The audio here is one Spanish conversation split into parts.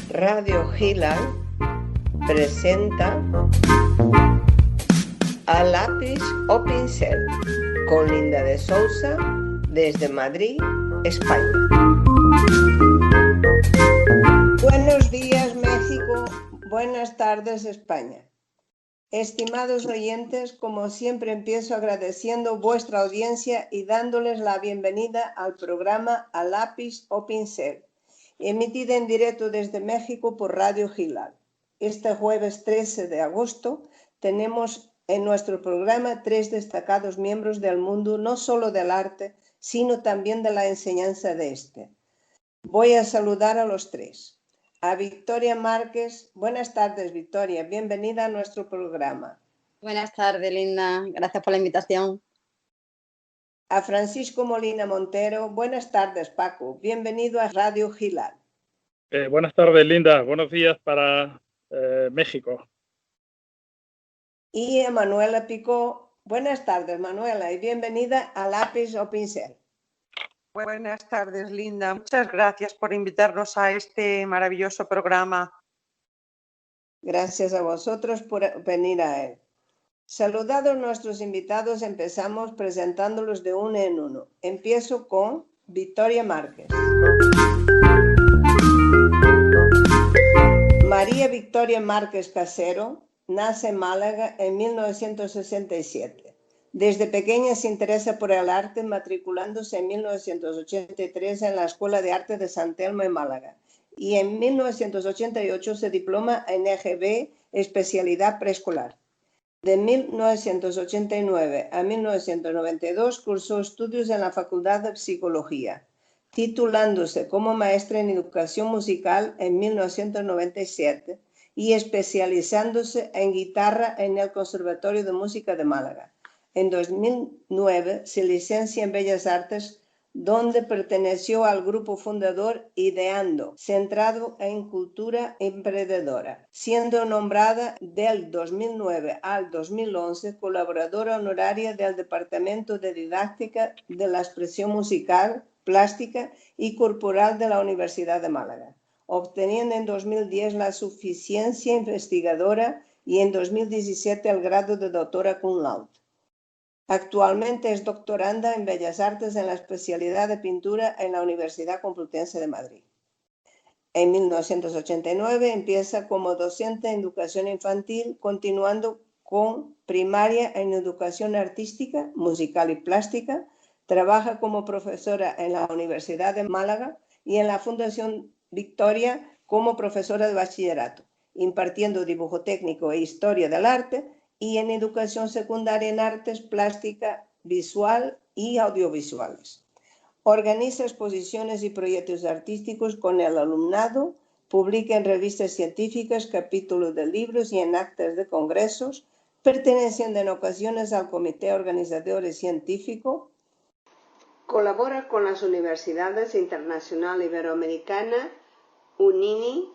Radio Hilal presenta A lápiz o pincel con Linda de Sousa desde Madrid, España. Buenos días, México. Buenas tardes, España. Estimados oyentes, como siempre empiezo agradeciendo vuestra audiencia y dándoles la bienvenida al programa A lápiz o pincel, emitida en directo desde México por Radio Hilal. Este jueves 13 de agosto tenemos en nuestro programa 3 destacados miembros del mundo, no solo del arte, sino también de la enseñanza de este. Voy a saludar a los tres. A Victoria Márquez. Buenas tardes, Victoria. Bienvenida a nuestro programa. Buenas tardes, Linda. Gracias por la invitación. A Francisco Molina Montero. Buenas tardes, Paco. Bienvenido a Radio Hilal. Buenas tardes, Linda. Buenos días para México. Y a Manuela Picó. Buenas tardes, Manuela, y bienvenida a Lápiz o Pincel. Buenas tardes, Linda. Muchas gracias por invitarnos a este maravilloso programa. Gracias a vosotros por venir a él. Saludados nuestros invitados, empezamos presentándolos de uno en uno. Empiezo con Victoria Márquez. María Victoria Márquez Casero nace en Málaga en 1967. Desde pequeña se interesa por el arte, matriculándose en 1983 en la Escuela de Arte de San Telmo en Málaga. Y en 1988 se diploma en EGB, especialidad preescolar. De 1989 a 1992 cursó estudios en la Facultad de Psicología, titulándose como maestra en educación musical en 1997 y especializándose en guitarra en el Conservatorio de Música de Málaga. En 2009 se licencia en Bellas Artes, donde perteneció al grupo fundador Ideando, centrado en cultura emprendedora, siendo nombrada del 2009 al 2011 colaboradora honoraria del Departamento de Didáctica de la Expresión Musical, Plástica y Corporal de la Universidad de Málaga, obteniendo en 2010 la suficiencia investigadora y en 2017 el grado de doctora cum laude. Actualmente es doctoranda en Bellas Artes en la especialidad de pintura en la Universidad Complutense de Madrid. En 1989 empieza como docente en educación infantil, continuando con primaria en educación artística, musical y plástica. Trabaja como profesora en la Universidad de Málaga y en la Fundación Victoria como profesora de bachillerato, impartiendo dibujo técnico e historia del arte, y en educación secundaria en artes, plástica, visual y audiovisuales. Organiza exposiciones y proyectos artísticos con el alumnado, publica en revistas científicas, capítulos de libros y en actas de congresos, perteneciendo en ocasiones al comité organizador y científico. Colabora con las universidades Internacional Iberoamericana, UNINI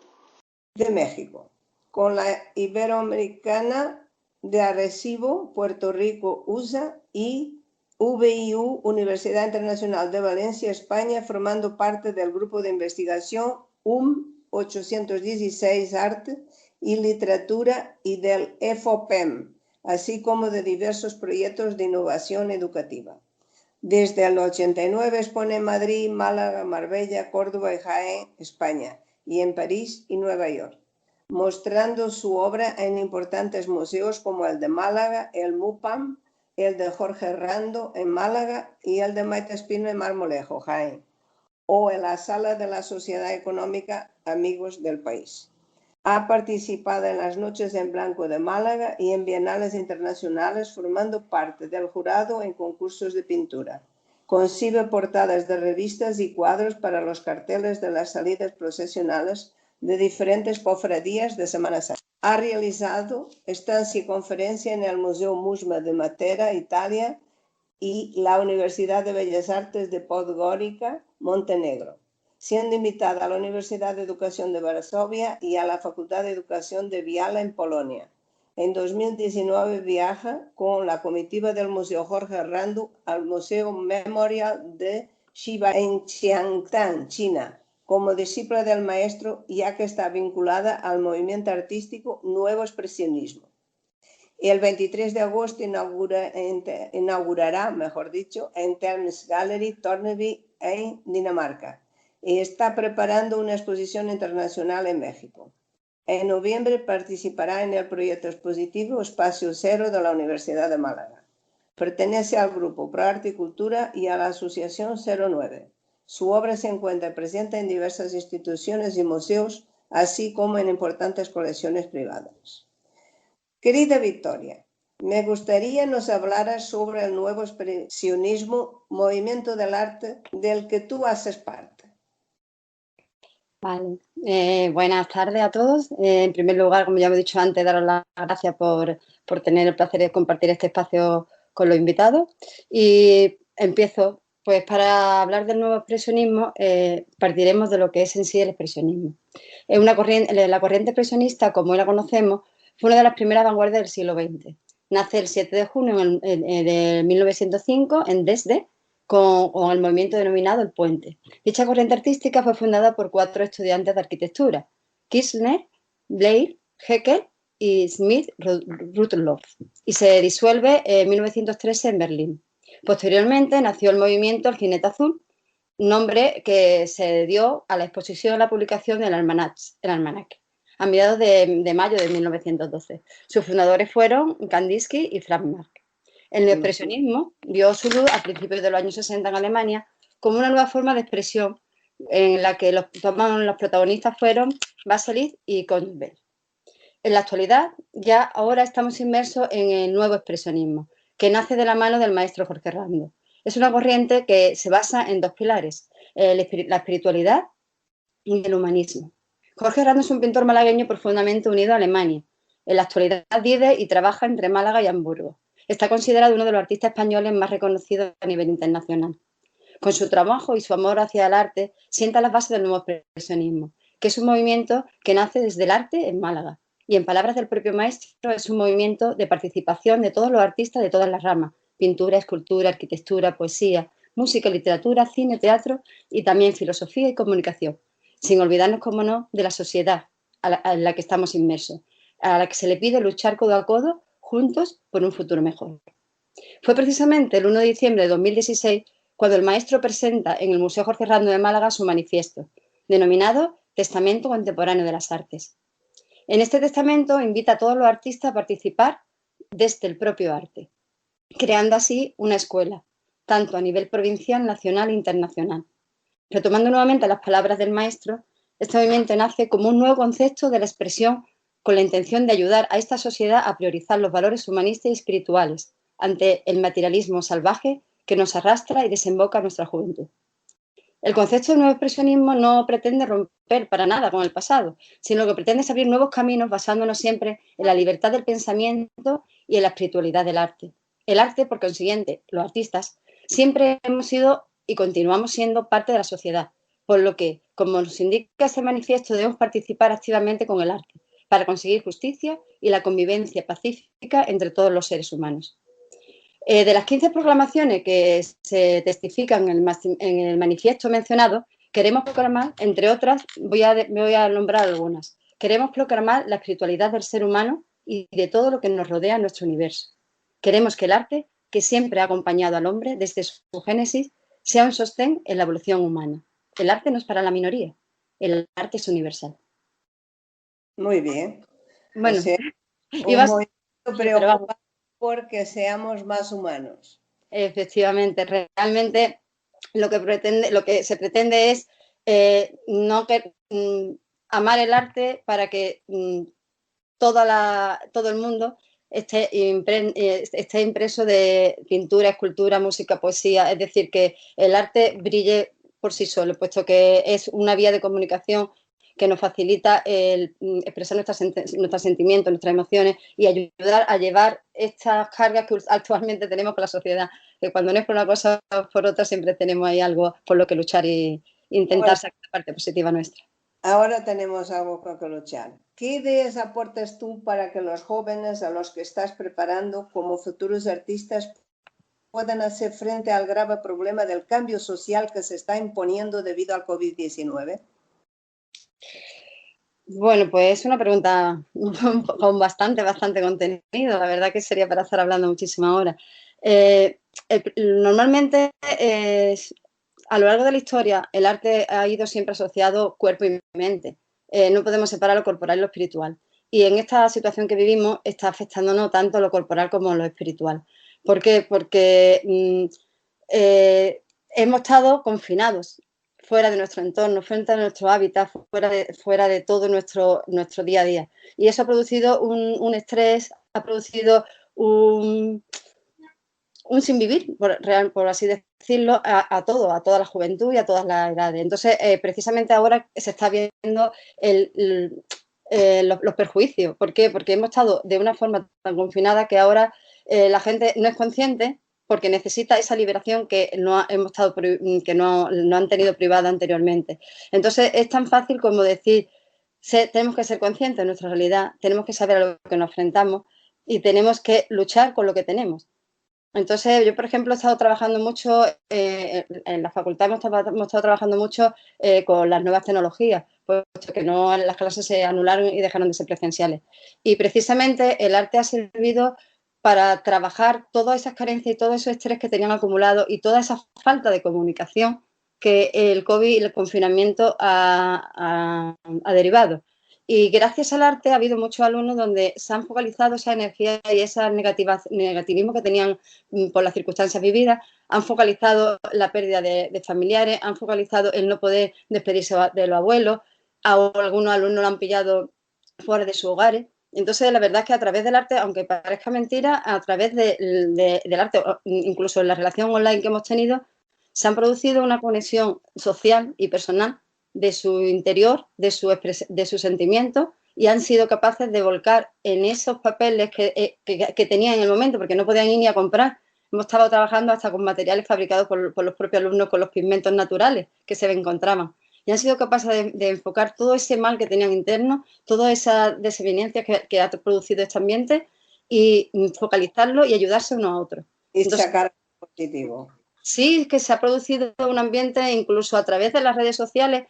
de México, con la Iberoamericana de Arecibo, Puerto Rico, USA, y VIU, Universidad Internacional de Valencia, España, formando parte del grupo de investigación 816 Arte y Literatura y del EFOPEM, así como de diversos proyectos de innovación educativa. Desde el 89 expone en Madrid, Málaga, Marbella, Córdoba y Jaén, España, y en París y Nueva York, mostrando su obra en importantes museos como el de Málaga, el MUPAM, el de Jorge Rando en Málaga y el de Maite Espino en Marmolejo, Jaén, o en la Sala de la Sociedad Económica Amigos del País. Ha participado en las Noches en Blanco de Málaga y en bienales internacionales, formando parte del jurado en concursos de pintura. Concibe portadas de revistas y cuadros para los carteles de las salidas procesionales de diferentes cofradías de Semana Santa. Ha realizado estancia y conferencia en el Museo Mužma de Matera, Italia, y la Universidad de Bellas Artes de Podgorica, Montenegro, siendo invitada a la Universidad de Educación de Varsovia y a la Facultad de Educación de Viala en Polonia. En 2019 viaja con la comitiva del Museo Jorge Rando al Museo Memorial de Xiba en Xiangtan, China, como discípula del maestro, ya que está vinculada al movimiento artístico Nuevo Expresionismo. El 23 de agosto inaugurará, mejor dicho, en Thames Gallery, Torneby, en Dinamarca, y está preparando una exposición internacional en México. En noviembre participará en el proyecto expositivo Espacio Cero de la Universidad de Málaga. Pertenece al grupo Pro Arte y Cultura y a la Asociación 09. Su obra se encuentra presente en diversas instituciones y museos, así como en importantes colecciones privadas. Querida Victoria, me gustaría nos hablaras sobre el nuevo expresionismo, movimiento del arte del que tú haces parte. Vale. Buenas tardes a todos. En primer lugar, como ya me he dicho antes, daros las gracias por tener el placer de compartir este espacio con los invitados. Y empiezo, pues para hablar del nuevo expresionismo, partiremos de lo que es en sí el expresionismo. Es una corriente, la corriente expresionista, como hoy la conocemos, fue una de las primeras vanguardias del siglo XX. Nace el 7 de junio de 1905 en Dresde, con el movimiento denominado El Puente. Dicha corriente artística fue fundada por 4 estudiantes de arquitectura: Kirchner, Blair, Haeckel y Smith-Rudloff, y se disuelve en 1913 en Berlín. Posteriormente nació el movimiento El Jinete Azul, nombre que se dio a la exposición y la publicación del almanaque, a mediados de mayo de 1912. Sus fundadores fueron Kandinsky y Frank Marc. El neoexpresionismo vio su luz a principios de los años 60 en Alemania como una nueva forma de expresión en la que los protagonistas fueron Baselis y Countbel. En la actualidad, ya ahora estamos inmersos en el nuevo expresionismo, que nace de la mano del maestro Jorge Rando. Es una corriente que se basa en 2 pilares, la espiritualidad y el humanismo. Jorge Rando es un pintor malagueño profundamente unido a Alemania. En la actualidad vive y trabaja entre Málaga y Hamburgo. Está considerado uno de los artistas españoles más reconocidos a nivel internacional. Con su trabajo y su amor hacia el arte, sienta las bases del nuevo expresionismo, que es un movimiento que nace desde el arte en Málaga. Y en palabras del propio maestro, es un movimiento de participación de todos los artistas de todas las ramas: pintura, escultura, arquitectura, poesía, música, literatura, cine, teatro y también filosofía y comunicación. Sin olvidarnos, como no, de la sociedad en la que estamos inmersos, a la que se le pide luchar codo a codo, juntos, por un futuro mejor. Fue precisamente el 1 de diciembre de 2016 cuando el maestro presenta en el Museo Jorge Rando de Málaga su manifiesto, denominado Testamento Contemporáneo de las Artes. En este testamento invita a todos los artistas a participar desde el propio arte, creando así una escuela, tanto a nivel provincial, nacional e internacional. Retomando nuevamente las palabras del maestro, este movimiento nace como un nuevo concepto de la expresión con la intención de ayudar a esta sociedad a priorizar los valores humanistas y espirituales ante el materialismo salvaje que nos arrastra y desemboca en nuestra juventud. El concepto de nuevo expresionismo no pretende romper para nada con el pasado, sino que pretende abrir nuevos caminos basándonos siempre en la libertad del pensamiento y en la espiritualidad del arte. El arte, por consiguiente, los artistas, siempre hemos sido y continuamos siendo parte de la sociedad, por lo que, como nos indica ese manifiesto, debemos participar activamente con el arte para conseguir justicia y la convivencia pacífica entre todos los seres humanos. De las 15 proclamaciones que se testifican en el manifiesto mencionado, queremos proclamar, entre otras, voy a nombrar algunas. Queremos proclamar la espiritualidad del ser humano y de todo lo que nos rodea en nuestro universo. Queremos que el arte, que siempre ha acompañado al hombre desde su génesis, sea un sostén en la evolución humana. El arte no es para la minoría, el arte es universal. Muy bien. Bueno, o sea, un movimiento preocupado porque seamos más humanos. Efectivamente, realmente lo que se pretende es amar el arte para que todo el mundo esté impreso de pintura, escultura, música, poesía, es decir, que el arte brille por sí solo, puesto que es una vía de comunicación que nos facilita el expresar nuestros sentimientos, nuestras emociones y ayudar a llevar estas cargas que actualmente tenemos con la sociedad, que cuando no es por una cosa o por otra siempre tenemos ahí algo por lo que luchar e intentar sacar la parte positiva nuestra. Ahora tenemos algo con que luchar. ¿Qué ideas aportas tú para que los jóvenes a los que estás preparando como futuros artistas puedan hacer frente al grave problema del cambio social que se está imponiendo debido al COVID-19? Bueno, pues es una pregunta con bastante contenido. La verdad que sería para estar hablando muchísimas horas. Normalmente, a lo largo de la historia, el arte ha ido siempre asociado cuerpo y mente. No podemos separar lo corporal y lo espiritual. Y en esta situación que vivimos está afectándonos tanto lo corporal como lo espiritual. ¿Por qué? Porque hemos estado confinados fuera de nuestro entorno, fuera de nuestro hábitat, fuera de todo nuestro día a día. Y eso ha producido un estrés, ha producido un sinvivir, por así decirlo, a toda la juventud y a todas las edades. Entonces, precisamente ahora se está viendo los perjuicios. ¿Por qué? Porque hemos estado de una forma tan confinada que ahora la gente no es consciente porque necesita esa liberación que no han tenido privada anteriormente. Entonces, es tan fácil como decir, tenemos que ser conscientes de nuestra realidad, tenemos que saber a lo que nos enfrentamos y tenemos que luchar con lo que tenemos. Entonces, yo, por ejemplo, he estado trabajando mucho, en la facultad hemos estado trabajando mucho con las nuevas tecnologías, puesto que las clases se anularon y dejaron de ser presenciales. Y precisamente el arte ha servido para trabajar todas esas carencias y todo ese estrés que tenían acumulado y toda esa falta de comunicación que el COVID y el confinamiento ha derivado. Y gracias al arte ha habido muchos alumnos donde se han focalizado esa energía y ese negativismo que tenían por las circunstancias vividas, han focalizado la pérdida de familiares, han focalizado el no poder despedirse de los abuelos, a algunos alumnos lo han pillado fuera de sus hogares. Entonces, la verdad es que a través del arte, aunque parezca mentira, a través del arte, incluso en la relación online que hemos tenido, se han producido una conexión social y personal de su interior, de sus sentimientos, y han sido capaces de volcar en esos papeles que tenían en el momento, porque no podían ir ni a comprar. Hemos estado trabajando hasta con materiales fabricados por los propios alumnos con los pigmentos naturales que se encontraban. Y han sido capaces de enfocar todo ese mal que tenían interno, toda esa desavenencia que ha producido este ambiente y focalizarlo y ayudarse unos a otros. Y sacar positivo. Sí, que se ha producido un ambiente, incluso a través de las redes sociales,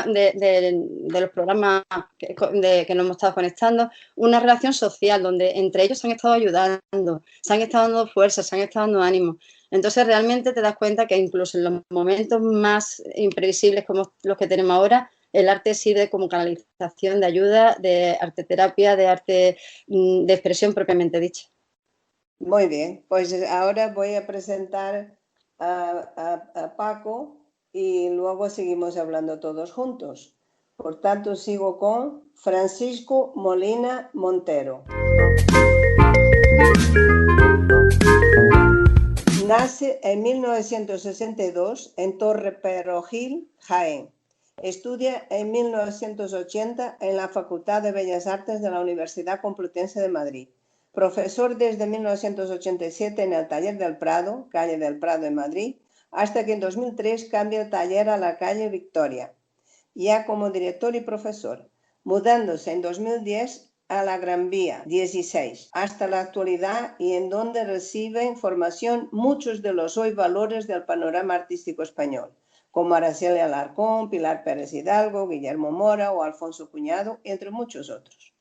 de los programas que nos hemos estado conectando, una relación social donde entre ellos se han estado ayudando, se han estado dando fuerza, se han estado dando ánimo. Entonces realmente te das cuenta que incluso en los momentos más imprevisibles como los que tenemos ahora, el arte sirve como canalización de ayuda, de arteterapia, de arte de expresión propiamente dicha. Muy bien, pues ahora voy a presentar a Paco y luego seguimos hablando todos juntos. Por tanto, sigo con Francisco Molina Montero. Nace en 1962 en Torreperojil, Jaén. Estudia en 1980 en la Facultad de Bellas Artes de la Universidad Complutense de Madrid. Profesor desde 1987 en el Taller del Prado, calle del Prado en Madrid, hasta que en 2003 cambia el taller a la calle Victoria, ya como director y profesor, mudándose en 2010 a la Gran Vía 16 hasta la actualidad, y en donde reciben formación muchos de los hoy valores del panorama artístico español, como Araceli Alarcón, Pilar Pérez Hidalgo, Guillermo Mora o Alfonso Cuñado, entre muchos otros.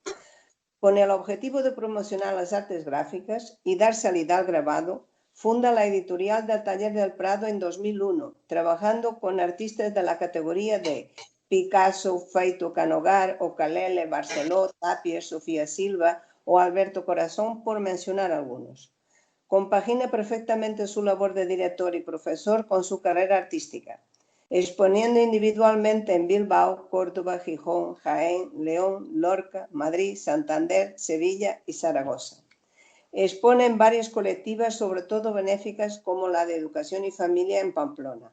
Con el objetivo de promocionar las artes gráficas y dar salida al grabado, funda la editorial del Taller del Prado en 2001, trabajando con artistas de la categoría de Picasso, Feito Canogar, Ocalele, Barceló, Tapia, Sofía Silva o Alberto Corazón, por mencionar algunos. Compagina perfectamente su labor de director y profesor con su carrera artística, exponiendo individualmente en Bilbao, Córdoba, Gijón, Jaén, León, Lorca, Madrid, Santander, Sevilla y Zaragoza. Expone en varias colectivas, sobre todo benéficas, como la de Educación y Familia en Pamplona,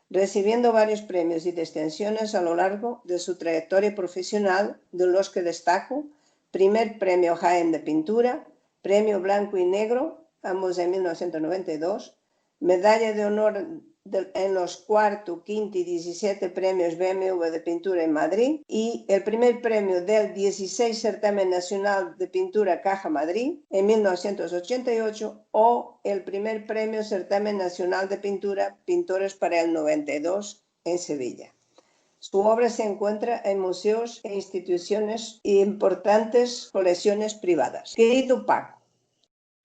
recibiendo varios premios y distinciones a lo largo de su trayectoria profesional, de los que destaco: primer premio Jaén de Pintura, premio Blanco y Negro, ambos en 1992, medalla de honor en los cuarto, quinto y 17 premios BMW de pintura en Madrid y el primer premio del 16 Certamen Nacional de Pintura Caja Madrid en 1988 o el primer premio Certamen Nacional de Pintura Pintores para el 92 en Sevilla. Su obra se encuentra en museos e instituciones y importantes colecciones privadas. Querido Paco,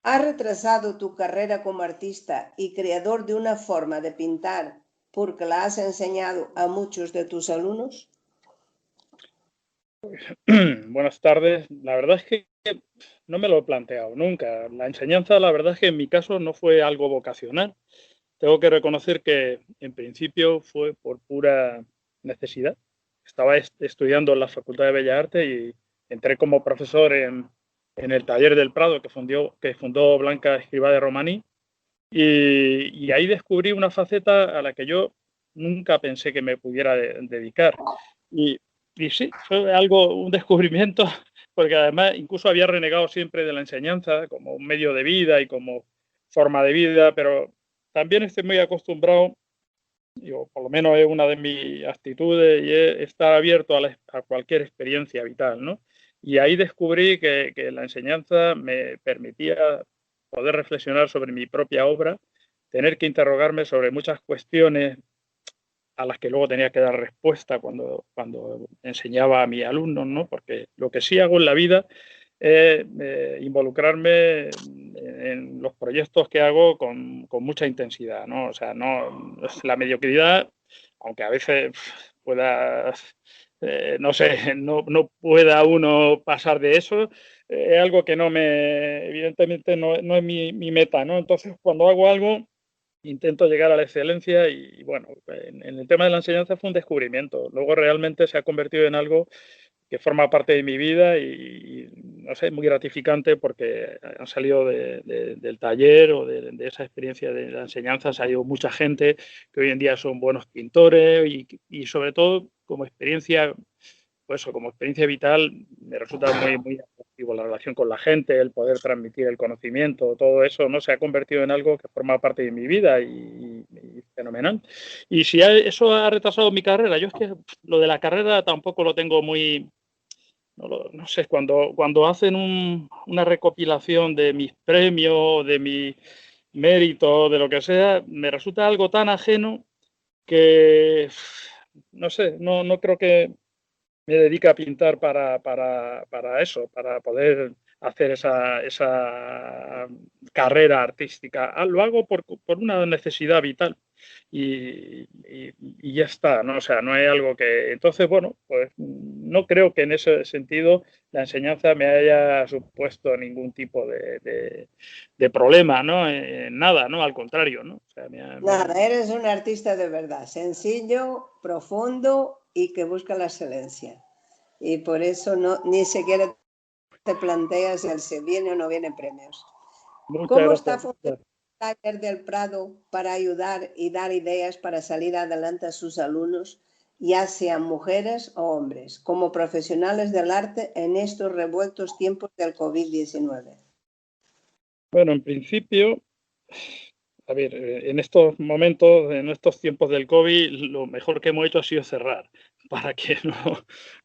¿has retrasado tu carrera como artista y creador de una forma de pintar porque la has enseñado a muchos de tus alumnos? Buenas tardes. La verdad es que no me lo he planteado nunca. La enseñanza, la verdad es que en mi caso no fue algo vocacional. Tengo que reconocer que en principio fue por pura necesidad. Estaba estudiando en la Facultad de Bellas Artes y entré como profesor en el taller del Prado que fundó Blanca Escrivá de Romaní y ahí descubrí una faceta a la que yo nunca pensé que me pudiera dedicar. Y sí, fue un descubrimiento, porque además incluso había renegado siempre de la enseñanza como un medio de vida y como forma de vida, pero también estoy muy acostumbrado, por lo menos es una de mis actitudes, y es estar abierto a cualquier experiencia vital, ¿no? Y ahí descubrí que la enseñanza me permitía poder reflexionar sobre mi propia obra, tener que interrogarme sobre muchas cuestiones a las que luego tenía que dar respuesta cuando enseñaba a mis alumnos, ¿no? Porque lo que sí hago en la vida es involucrarme en los proyectos que hago con mucha intensidad, ¿no? O sea, no es la mediocridad, aunque a veces pueda, no sé, no pueda uno pasar de eso, es algo que evidentemente no es mi meta, ¿no? Entonces, cuando hago algo, intento llegar a la excelencia y bueno, en el tema de la enseñanza fue un descubrimiento. Luego realmente se ha convertido en algo que forma parte de mi vida y no sé, muy gratificante porque han salido del taller o de esa experiencia de la enseñanza, ha salido mucha gente que hoy en día son buenos pintores y sobre todo como experiencia, pues eso, como experiencia vital me resulta muy atractivo la relación con la gente, el poder transmitir el conocimiento, todo eso no se ha convertido en algo que forma parte de mi vida y fenomenal. Y si eso ha retrasado mi carrera, yo es que lo de la carrera tampoco lo tengo muy, no sé, cuando hacen una recopilación de mis premios, de mi mérito, de lo que sea, me resulta algo tan ajeno que, no sé, no creo que me dedica a pintar para eso, para poder hacer esa carrera artística. Lo hago por una necesidad vital y ya está, ¿no? O sea, no hay algo que... Entonces, bueno, pues no creo que en ese sentido la enseñanza me haya supuesto ningún tipo de problema, ¿no? Nada, ¿no? Al contrario, ¿no? O sea, Nada, eres un artista de verdad, sencillo, profundo y que busca la excelencia. Y por eso ni siquiera te planteas si viene o no viene premios. ¿Cómo está funcionando el taller del Prado para ayudar y dar ideas para salir adelante a sus alumnos, ya sean mujeres o hombres, como profesionales del arte en estos revueltos tiempos del COVID-19? Bueno, en principio, a ver, en estos momentos, en estos tiempos del COVID, lo mejor que hemos hecho ha sido cerrar para que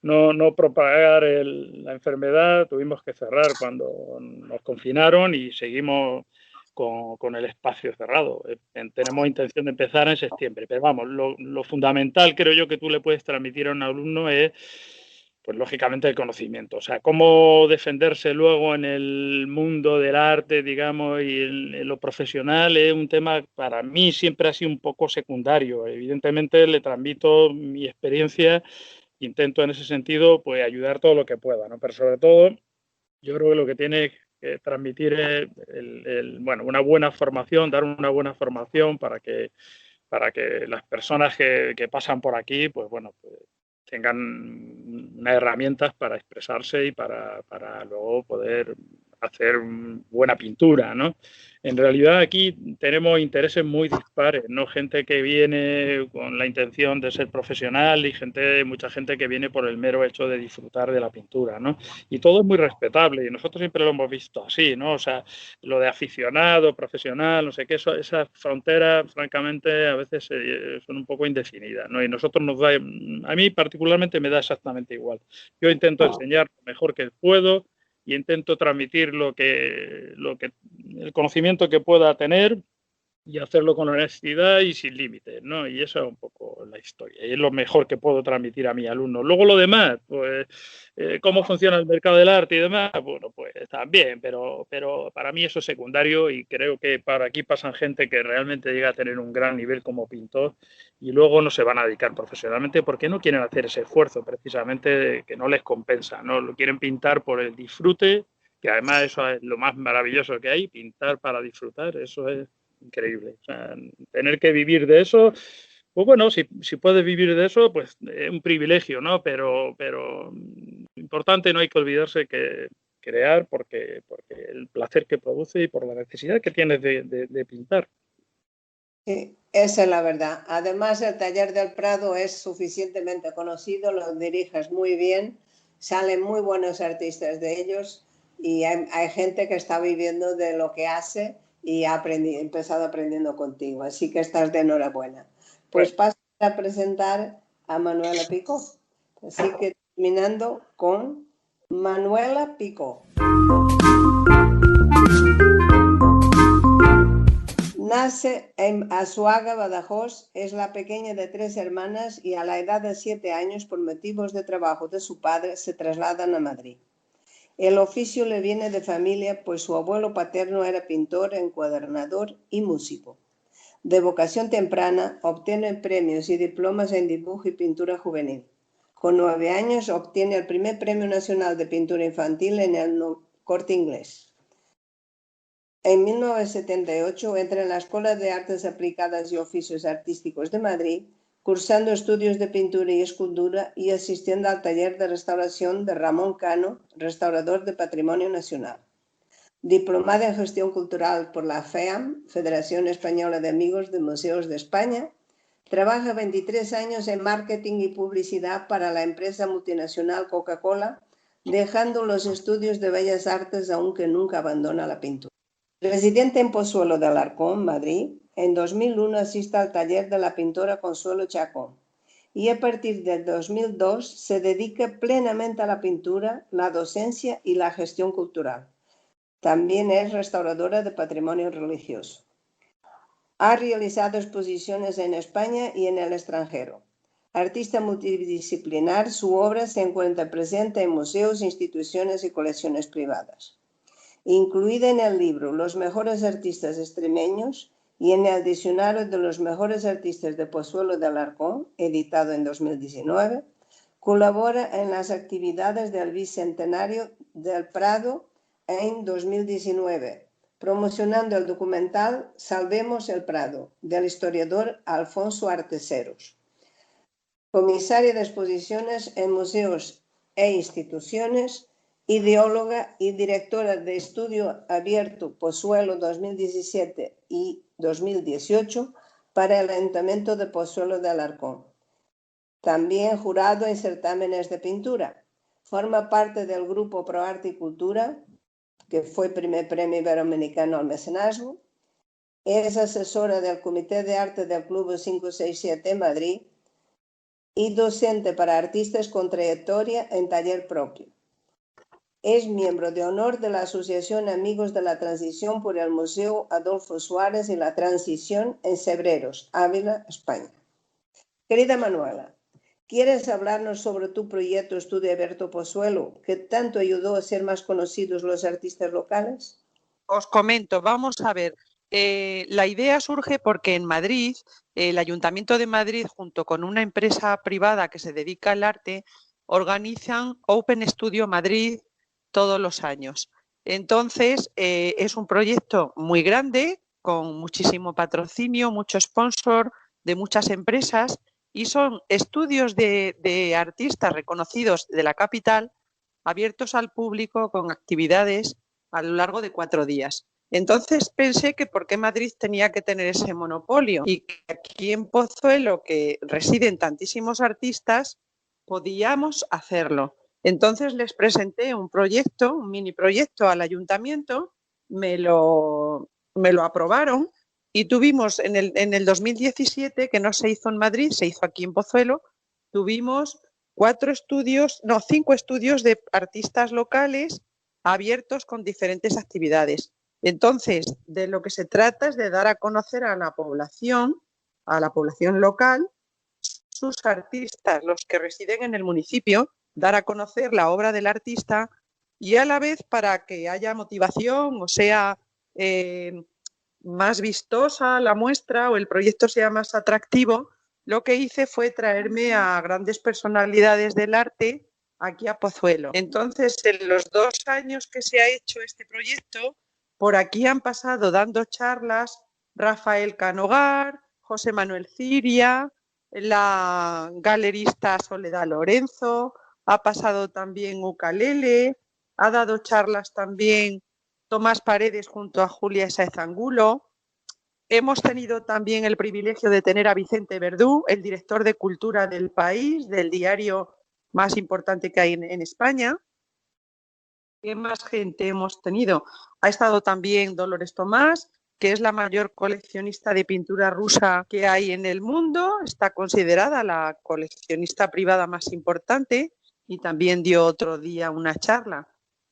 no propagar la enfermedad. Tuvimos que cerrar cuando nos confinaron y seguimos con el espacio cerrado. Tenemos intención de empezar en septiembre, pero vamos, lo fundamental creo yo que tú le puedes transmitir a un alumno es, pues lógicamente, el conocimiento. O sea, cómo defenderse luego en el mundo del arte, digamos, y en lo profesional es un tema para mí siempre ha sido un poco secundario. Evidentemente le transmito mi experiencia, intento en ese sentido pues ayudar todo lo que pueda, ¿no? Pero sobre todo yo creo que lo que tiene que transmitir es bueno, una buena formación, dar una buena formación para que las personas que pasan por aquí, pues bueno, pues tengan unas herramientas para expresarse y para luego poder hacer buena pintura, ¿no? En realidad aquí tenemos intereses muy dispares, ¿no? Gente que viene con la intención de ser profesional y mucha gente que viene por el mero hecho de disfrutar de la pintura, ¿no? Y todo es muy respetable y nosotros siempre lo hemos visto así, ¿no? O sea, lo de aficionado, profesional, no sé qué, esas fronteras, francamente, a veces son un poco indefinidas, ¿no? Y nosotros a mí particularmente me da exactamente igual. Yo intento enseñar lo mejor que puedo y intento transmitir el conocimiento que pueda tener y hacerlo con honestidad y sin límites, ¿no? Y eso es un poco la historia y es lo mejor que puedo transmitir a mis alumnos. Luego lo demás, pues cómo funciona el mercado del arte y demás, bueno, pues también, pero para mí eso es secundario y creo que para aquí pasan gente que realmente llega a tener un gran nivel como pintor y luego no se van a dedicar profesionalmente porque no quieren hacer ese esfuerzo precisamente que no les compensa, ¿no? Lo quieren pintar por el disfrute, que además eso es lo más maravilloso que hay, pintar para disfrutar, eso es increíble. O sea, tener que vivir de eso, pues bueno, si puedes vivir de eso, pues es un privilegio, ¿no? Pero importante, no hay que olvidarse que crear porque el placer que produce y por la necesidad que tienes de pintar. Sí, esa es la verdad. Además, el taller del Prado es suficientemente conocido, lo diriges muy bien, salen muy buenos artistas de ellos y hay gente que está viviendo de lo que hace y ha empezado aprendiendo contigo, así que estás de enhorabuena. Pues paso a presentar a Manuela Picó. Así que terminando con Manuela Picó. Nace en Azuaga, Badajoz, es la pequeña de 3 hermanas y a la edad de 7 años, por motivos de trabajo de su padre, se trasladan a Madrid. El oficio le viene de familia, pues su abuelo paterno era pintor, encuadernador y músico. De vocación temprana, obtiene premios y diplomas en dibujo y pintura juvenil. Con 9 años obtiene el primer Premio Nacional de Pintura Infantil en el Corte Inglés. En 1978 entra en la Escuela de Artes Aplicadas y Oficios Artísticos de Madrid, cursando estudios de pintura y escultura y asistiendo al taller de restauración de Ramón Cano, restaurador de Patrimonio Nacional. Diplomada en Gestión Cultural por la FEAM, Federación Española de Amigos de Museos de España, trabaja 23 años en marketing y publicidad para la empresa multinacional Coca-Cola, dejando los estudios de Bellas Artes aunque nunca abandona la pintura. Residente en Pozuelo de Alarcón, Madrid, en 2001 asiste al taller de la pintora Consuelo Chacón y a partir del 2002 se dedica plenamente a la pintura, la docencia y la gestión cultural. También es restauradora de patrimonio religioso. Ha realizado exposiciones en España y en el extranjero. Artista multidisciplinar, su obra se encuentra presente en museos, instituciones y colecciones privadas. Incluida en el libro Los mejores artistas extremeños y en el diccionario de los mejores artistas de Pozuelo de Alarcón, editado en 2019, colabora en las actividades del Bicentenario del Prado en 2019, promocionando el documental Salvemos el Prado, del historiador Alfonso Arteseros. Comisaria de exposiciones en museos e instituciones, ideóloga y directora de Estudio Abierto Pozuelo 2017 y 2018 para el Ayuntamiento de Pozuelo de Alarcón. También jurado en certámenes de pintura. Forma parte del grupo Pro Arte y Cultura, que fue primer premio iberoamericano al mecenazgo. Es asesora del Comité de Arte del Club 567 en Madrid y docente para artistas con trayectoria en taller propio. Es miembro de honor de la Asociación Amigos de la Transición por el Museo Adolfo Suárez y la Transición en Cebreros, Ávila, España. Querida Manuela, ¿quieres hablarnos sobre tu proyecto Estudio Abierto Pozuelo, que tanto ayudó a ser más conocidos los artistas locales? Os comento, vamos a ver. La idea surge porque en Madrid, el Ayuntamiento de Madrid, junto con una empresa privada que se dedica al arte, organizan Open Studio Madrid todos los años. Entonces, es un proyecto muy grande, con muchísimo patrocinio, mucho sponsor de muchas empresas, y son estudios de artistas reconocidos de la capital, abiertos al público con actividades a lo largo de 4 días. Entonces pensé que por qué Madrid tenía que tener ese monopolio y que aquí en Pozuelo, que residen tantísimos artistas, podíamos hacerlo. Entonces les presenté un proyecto, un mini proyecto al ayuntamiento, me lo aprobaron y tuvimos en el 2017, que no se hizo en Madrid, se hizo aquí en Pozuelo, tuvimos 5 estudios de artistas locales abiertos con diferentes actividades. Entonces, de lo que se trata es de dar a conocer a la población local, sus artistas, los que residen en el municipio, dar a conocer la obra del artista y a la vez para que haya motivación o sea más vistosa la muestra o el proyecto sea más atractivo, lo que hice fue traerme a grandes personalidades del arte aquí a Pozuelo. Entonces, en los 2 años que se ha hecho este proyecto, por aquí han pasado dando charlas Rafael Canogar, José Manuel Ciria, la galerista Soledad Lorenzo, ha pasado también Ucalele, ha dado charlas también Tomás Paredes junto a Julia Sáez Angulo. Hemos tenido también el privilegio de tener a Vicente Verdú, el director de cultura del país, del diario más importante que hay en España. ¿Qué más gente hemos tenido? Ha estado también Dolores Tomás, que es la mayor coleccionista de pintura rusa que hay en el mundo. Está considerada la coleccionista privada más importante y también dio otro día una charla.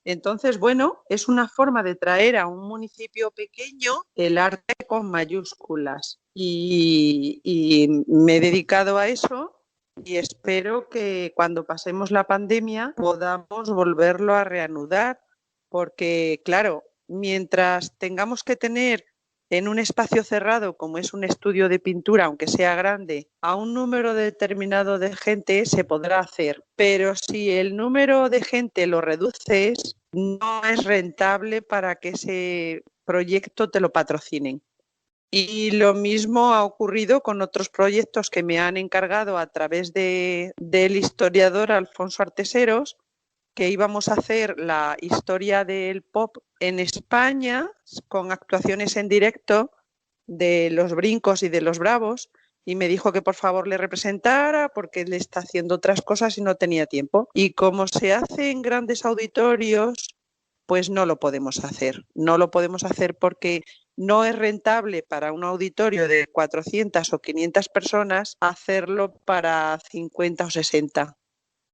Entonces, bueno, es una forma de traer a un municipio pequeño el arte con mayúsculas. Y me he dedicado a eso y espero que cuando pasemos la pandemia podamos volverlo a reanudar, porque, claro, mientras tengamos que tener en un espacio cerrado, como es un estudio de pintura, aunque sea grande, a un número determinado de gente se podrá hacer. Pero si el número de gente lo reduces, no es rentable para que ese proyecto te lo patrocinen. Y lo mismo ha ocurrido con otros proyectos que me han encargado a través del historiador Alfonso Arteseros, que íbamos a hacer la historia del pop en España con actuaciones en directo de los Brincos y de los Bravos, y me dijo que por favor le representara porque él está haciendo otras cosas y no tenía tiempo. Y como se hace en grandes auditorios, pues no lo podemos hacer. No lo podemos hacer porque no es rentable para un auditorio de 400 o 500 personas hacerlo para 50 o 60.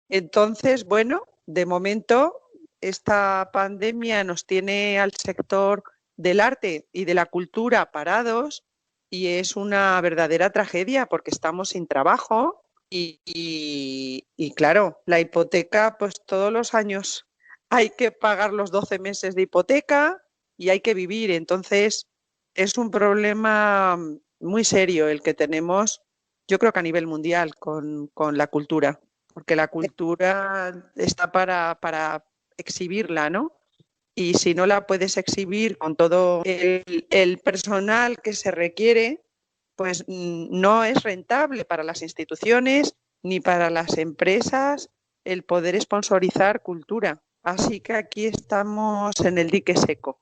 Entonces, bueno, de momento esta pandemia nos tiene al sector del arte y de la cultura parados y es una verdadera tragedia porque estamos sin trabajo y claro, la hipoteca, pues todos los años hay que pagar los 12 meses de hipoteca y hay que vivir. Entonces, es un problema muy serio el que tenemos, yo creo que a nivel mundial con la cultura, porque la cultura está para exhibirla, ¿no? Y si no la puedes exhibir con todo el personal que se requiere, pues no es rentable para las instituciones ni para las empresas el poder sponsorizar cultura. Así que aquí estamos en el dique seco.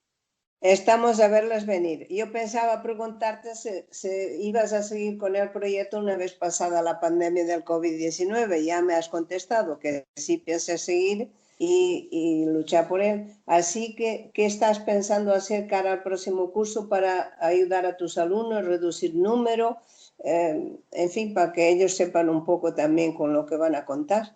Estamos a verlas venir. Yo pensaba preguntarte si ibas a seguir con el proyecto una vez pasada la pandemia del COVID-19. Ya me has contestado que sí piensas seguir y luchar por él. Así que, ¿qué estás pensando hacer cara al próximo curso para ayudar a tus alumnos, reducir número? En fin, para que ellos sepan un poco también con lo que van a contar.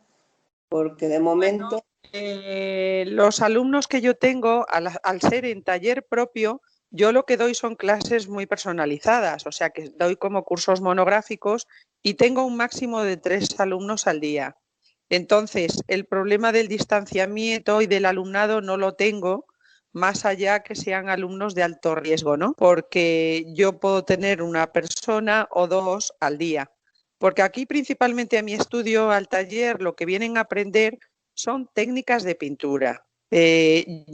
Porque de momento... Los alumnos que yo tengo, al ser en taller propio, yo lo que doy son clases muy personalizadas, o sea que doy como cursos monográficos y tengo un máximo de 3 alumnos al día. Entonces, el problema del distanciamiento y del alumnado no lo tengo, más allá que sean alumnos de alto riesgo, ¿no? Porque yo puedo tener una persona o 2 al día. Porque aquí principalmente a mi estudio, al taller, lo que vienen a aprender son técnicas de pintura. Me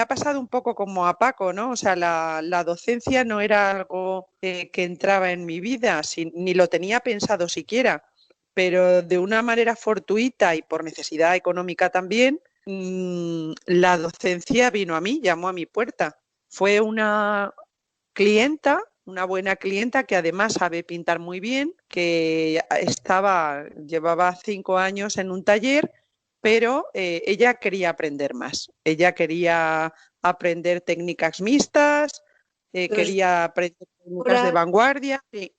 ha pasado un poco como a Paco, ¿no? O sea, la docencia no era algo que entraba en mi vida, ni lo tenía pensado siquiera, pero de una manera fortuita y por necesidad económica también, la docencia vino a mí, llamó a mi puerta. Fue una clienta, una buena clienta que además sabe pintar muy bien, que llevaba 5 años en un taller, pero ella quería aprender más. Ella quería aprender técnicas mixtas, quería aprender técnicas de vanguardia. Sí.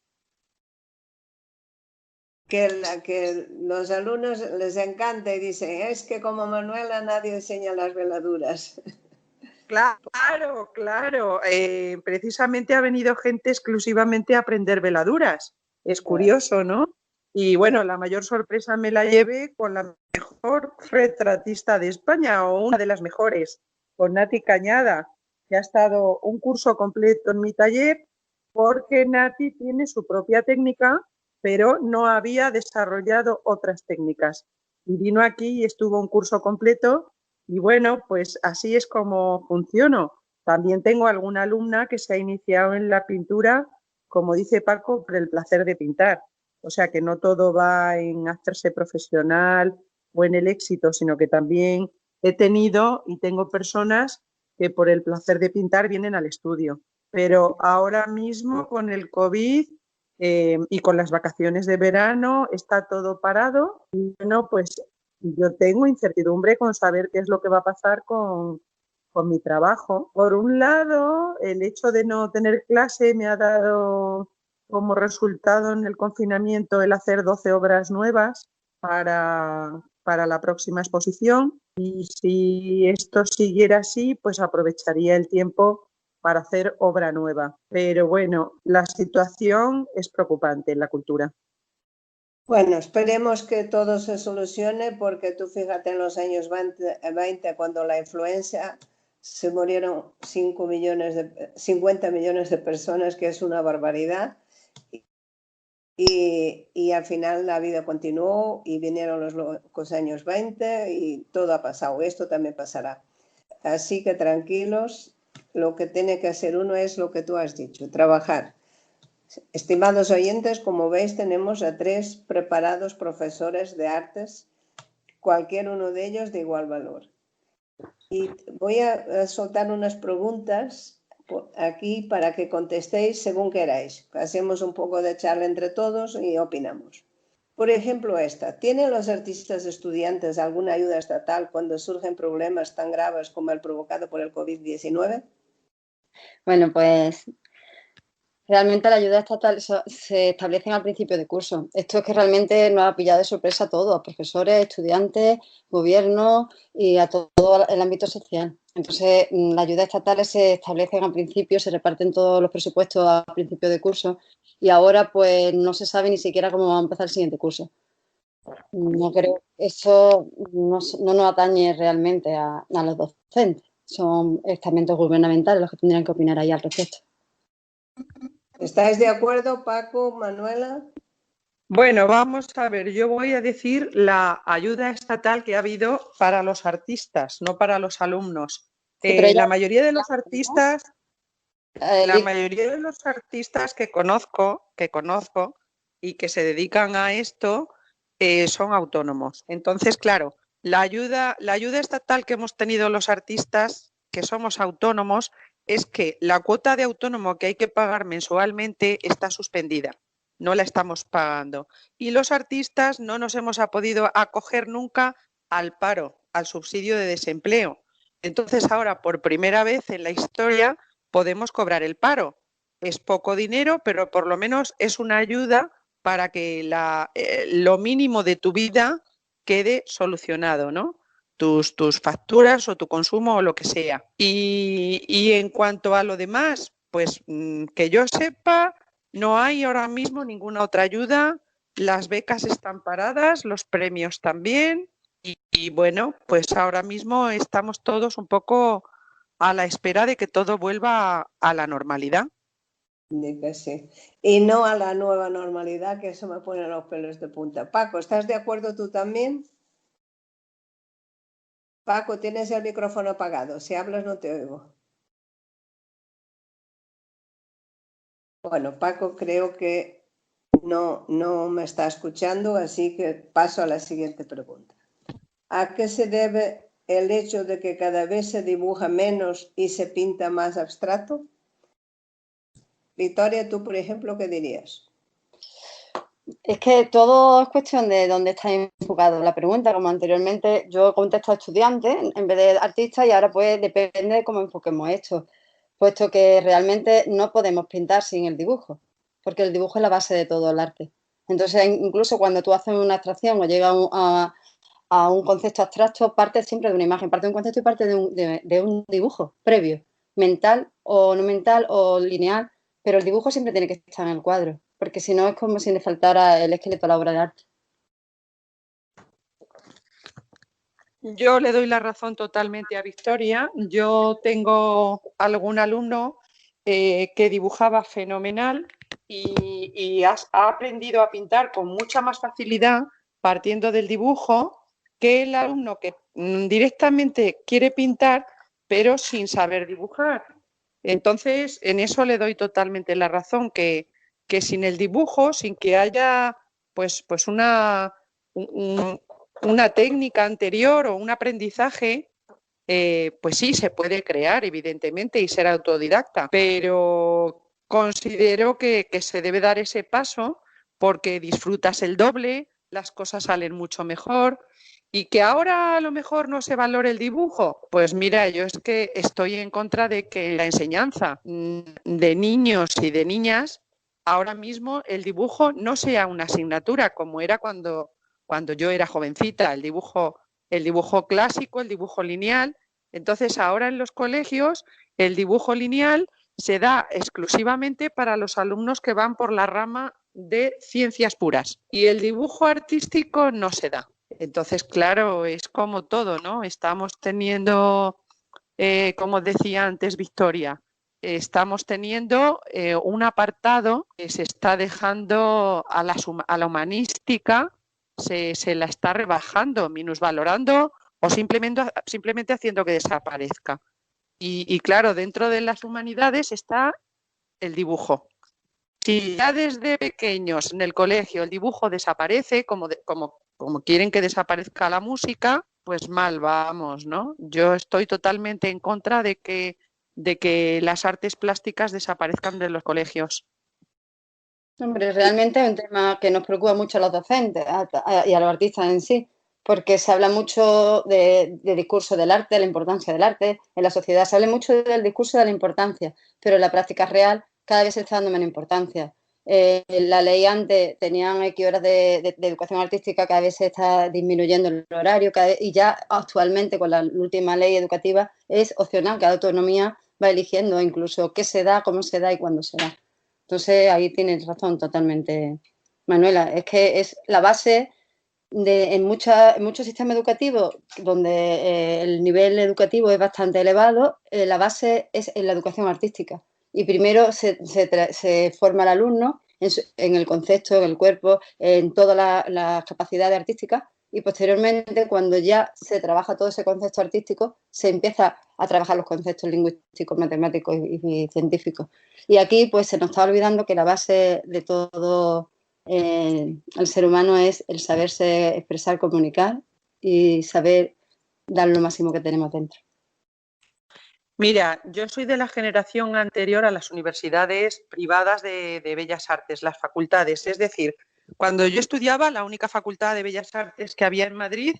Que los alumnos les encanta y dicen, es que como Manuela nadie enseña las veladuras. Claro, claro. Precisamente ha venido gente exclusivamente a aprender veladuras. Es curioso, ¿no? Y bueno, la mayor sorpresa me la llevé con la mejor retratista de España, o una de las mejores, con Nati Cañada, que ha estado un curso completo en mi taller, porque Nati tiene su propia técnica, pero no había desarrollado otras técnicas. Y vino aquí y estuvo un curso completo. Y bueno, pues así es como funciono. También tengo alguna alumna que se ha iniciado en la pintura, como dice Paco, por el placer de pintar. O sea que no todo va en hacerse profesional o en el éxito, sino que también he tenido y tengo personas que por el placer de pintar vienen al estudio. Pero ahora mismo con el COVID y con las vacaciones de verano está todo parado. Y bueno, pues yo tengo incertidumbre con saber qué es lo que va a pasar con mi trabajo. Por un lado, el hecho de no tener clase me ha dado como resultado en el confinamiento el hacer 12 obras nuevas para la próxima exposición. Y si esto siguiera así, pues aprovecharía el tiempo para hacer obra nueva. Pero bueno, la situación es preocupante en la cultura. Bueno, esperemos que todo se solucione porque tú fíjate en los años 20 cuando la influenza se murieron 50 millones de personas, que es una barbaridad. Y al final la vida continuó y vinieron los locos años 20 y todo ha pasado. Esto también pasará. Así que tranquilos, lo que tiene que hacer uno es lo que tú has dicho, trabajar. Estimados oyentes, como veis, tenemos a 3 preparados profesores de artes, cualquier uno de ellos de igual valor. Y voy a soltar unas preguntas aquí para que contestéis según queráis. Hacemos un poco de charla entre todos y opinamos. Por ejemplo, esta. ¿Tienen los artistas estudiantes alguna ayuda estatal cuando surgen problemas tan graves como el provocado por el COVID-19? Bueno, pues realmente la ayuda estatal se establece al principio de curso. Esto es que realmente nos ha pillado de sorpresa a todos, a profesores, estudiantes, gobierno y a todo el ámbito social. Entonces, las ayudas estatales se establecen al principio, se reparten todos los presupuestos al principio de curso y ahora pues no se sabe ni siquiera cómo va a empezar el siguiente curso. No creo, eso no nos atañe realmente a los docentes. Son estamentos gubernamentales los que tendrían que opinar ahí al respecto. ¿Estáis de acuerdo, Paco, Manuela? Bueno, vamos a ver, yo voy a decir la ayuda estatal que ha habido para los artistas, no para los alumnos. Sí, pero La mayoría de los artistas, que conozco y que se dedican a esto son autónomos. Entonces, claro, la ayuda estatal que hemos tenido los artistas que somos autónomos es que la cuota de autónomo que hay que pagar mensualmente está suspendida. No la estamos pagando. Y los artistas no nos hemos podido acoger nunca al paro, al subsidio de desempleo. Entonces ahora, por primera vez en la historia, podemos cobrar el paro. Es poco dinero, pero por lo menos es una ayuda para que lo mínimo de tu vida quede solucionado, ¿no? Tus facturas o tu consumo o lo que sea. Y en cuanto a lo demás, pues que yo sepa, no hay ahora mismo ninguna otra ayuda, las becas están paradas, los premios también y bueno, pues ahora mismo estamos todos un poco a la espera de que todo vuelva a la normalidad. De que sí. Y no a la nueva normalidad, que eso me pone los pelos de punta. Paco, ¿estás de acuerdo tú también? Paco, tienes el micrófono apagado. Si hablas no te oigo. Bueno, Paco creo que no me está escuchando, así que paso a la siguiente pregunta. ¿A qué se debe el hecho de que cada vez se dibuja menos y se pinta más abstracto? Victoria, tú, por ejemplo, ¿qué dirías? Es que todo es cuestión de dónde está enfocado la pregunta. Como anteriormente yo contesto a estudiantes en vez de artistas, y ahora pues depende de cómo enfoquemos esto, puesto que realmente no podemos pintar sin el dibujo, porque el dibujo es la base de todo el arte. Entonces, incluso cuando tú haces una abstracción o llegas a un concepto abstracto, parte siempre de una imagen, parte de un concepto y parte de un dibujo previo, mental o no mental o lineal, pero el dibujo siempre tiene que estar en el cuadro, porque si no es como si le faltara el esqueleto a la obra de arte. Yo le doy la razón totalmente a Victoria. Yo tengo algún alumno que dibujaba fenomenal y ha aprendido a pintar con mucha más facilidad partiendo del dibujo que el alumno que directamente quiere pintar pero sin saber dibujar. Entonces, en eso le doy totalmente la razón, que sin el dibujo, sin que haya pues una técnica anterior o un aprendizaje, pues sí, se puede crear, evidentemente, y ser autodidacta, pero considero que se debe dar ese paso porque disfrutas el doble, las cosas salen mucho mejor. Y que ahora a lo mejor no se valore el dibujo, pues mira, yo es que estoy en contra de que la enseñanza de niños y de niñas, ahora mismo el dibujo no sea una asignatura como era cuando yo era jovencita, el dibujo clásico, el dibujo lineal. Entonces, ahora en los colegios, el dibujo lineal se da exclusivamente para los alumnos que van por la rama de ciencias puras y el dibujo artístico no se da. Entonces, claro, es como todo, ¿no? Estamos teniendo, como decía antes Victoria, estamos teniendo un apartado que se está dejando a la humanística, se la está rebajando, minusvalorando o simplemente haciendo que desaparezca. Y claro, dentro de las humanidades está el dibujo. Si ya desde pequeños en el colegio el dibujo desaparece, como quieren que desaparezca la música, pues mal vamos, ¿no? Yo estoy totalmente en contra de que las artes plásticas desaparezcan de los colegios. Hombre, realmente es un tema que nos preocupa mucho a los docentes y a los artistas en sí, porque se habla mucho de discurso del arte, de la importancia del arte en la sociedad, se habla mucho del discurso de la importancia, pero en la práctica real cada vez se está dando menos importancia. La ley antes tenían X horas de educación artística, cada vez se está disminuyendo el horario y ya actualmente con la última ley educativa es opcional, cada autonomía va eligiendo incluso qué se da, cómo se da y cuándo se da. Entonces, ahí tienes razón totalmente, Manuela. Es que es la base en muchos sistemas educativos donde el nivel educativo es bastante elevado, la base es en la educación artística. Y primero se forma el alumno en el concepto, en el cuerpo, en todas las capacidades artísticas, y posteriormente, cuando ya se trabaja todo ese concepto artístico, se empieza a trabajar los conceptos lingüísticos, matemáticos y científicos. Y aquí pues se nos está olvidando que la base de todo el ser humano es el saberse expresar, comunicar y saber dar lo máximo que tenemos dentro. Mira, yo soy de la generación anterior a las universidades privadas de Bellas Artes, las facultades. Es decir, cuando yo estudiaba, la única facultad de Bellas Artes que había en Madrid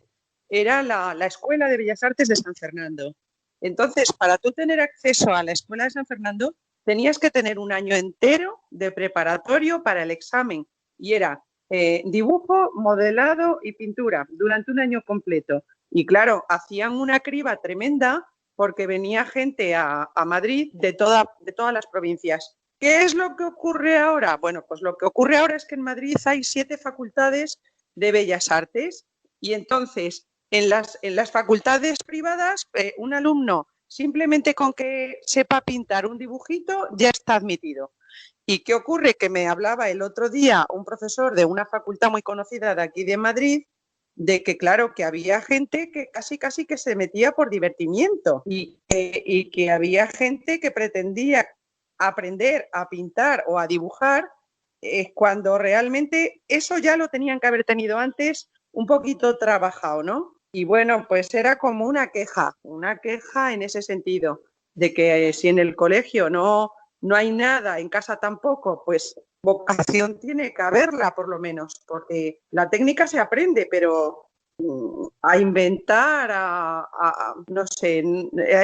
era la Escuela de Bellas Artes de San Fernando. Entonces, para tú tener acceso a la Escuela de San Fernando, tenías que tener un año entero de preparatorio para el examen. Y era dibujo, modelado y pintura durante un año completo. Y claro, hacían una criba tremenda porque venía gente a Madrid de todas las provincias. ¿Qué es lo que ocurre ahora? Bueno, pues lo que ocurre ahora es que en Madrid hay 7 facultades de Bellas Artes y entonces en las facultades privadas un alumno simplemente con que sepa pintar un dibujito ya está admitido. ¿Y qué ocurre? Que me hablaba el otro día un profesor de una facultad muy conocida de aquí de Madrid, de que claro, que había gente que casi que se metía por divertimiento y que había gente que pretendía aprender a pintar o a dibujar cuando realmente eso ya lo tenían que haber tenido antes un poquito trabajado, ¿no? Y bueno, pues era como una queja en ese sentido, de que si en el colegio no hay nada, en casa tampoco, pues vocación tiene que haberla por lo menos, porque la técnica se aprende, pero a inventar, no sé,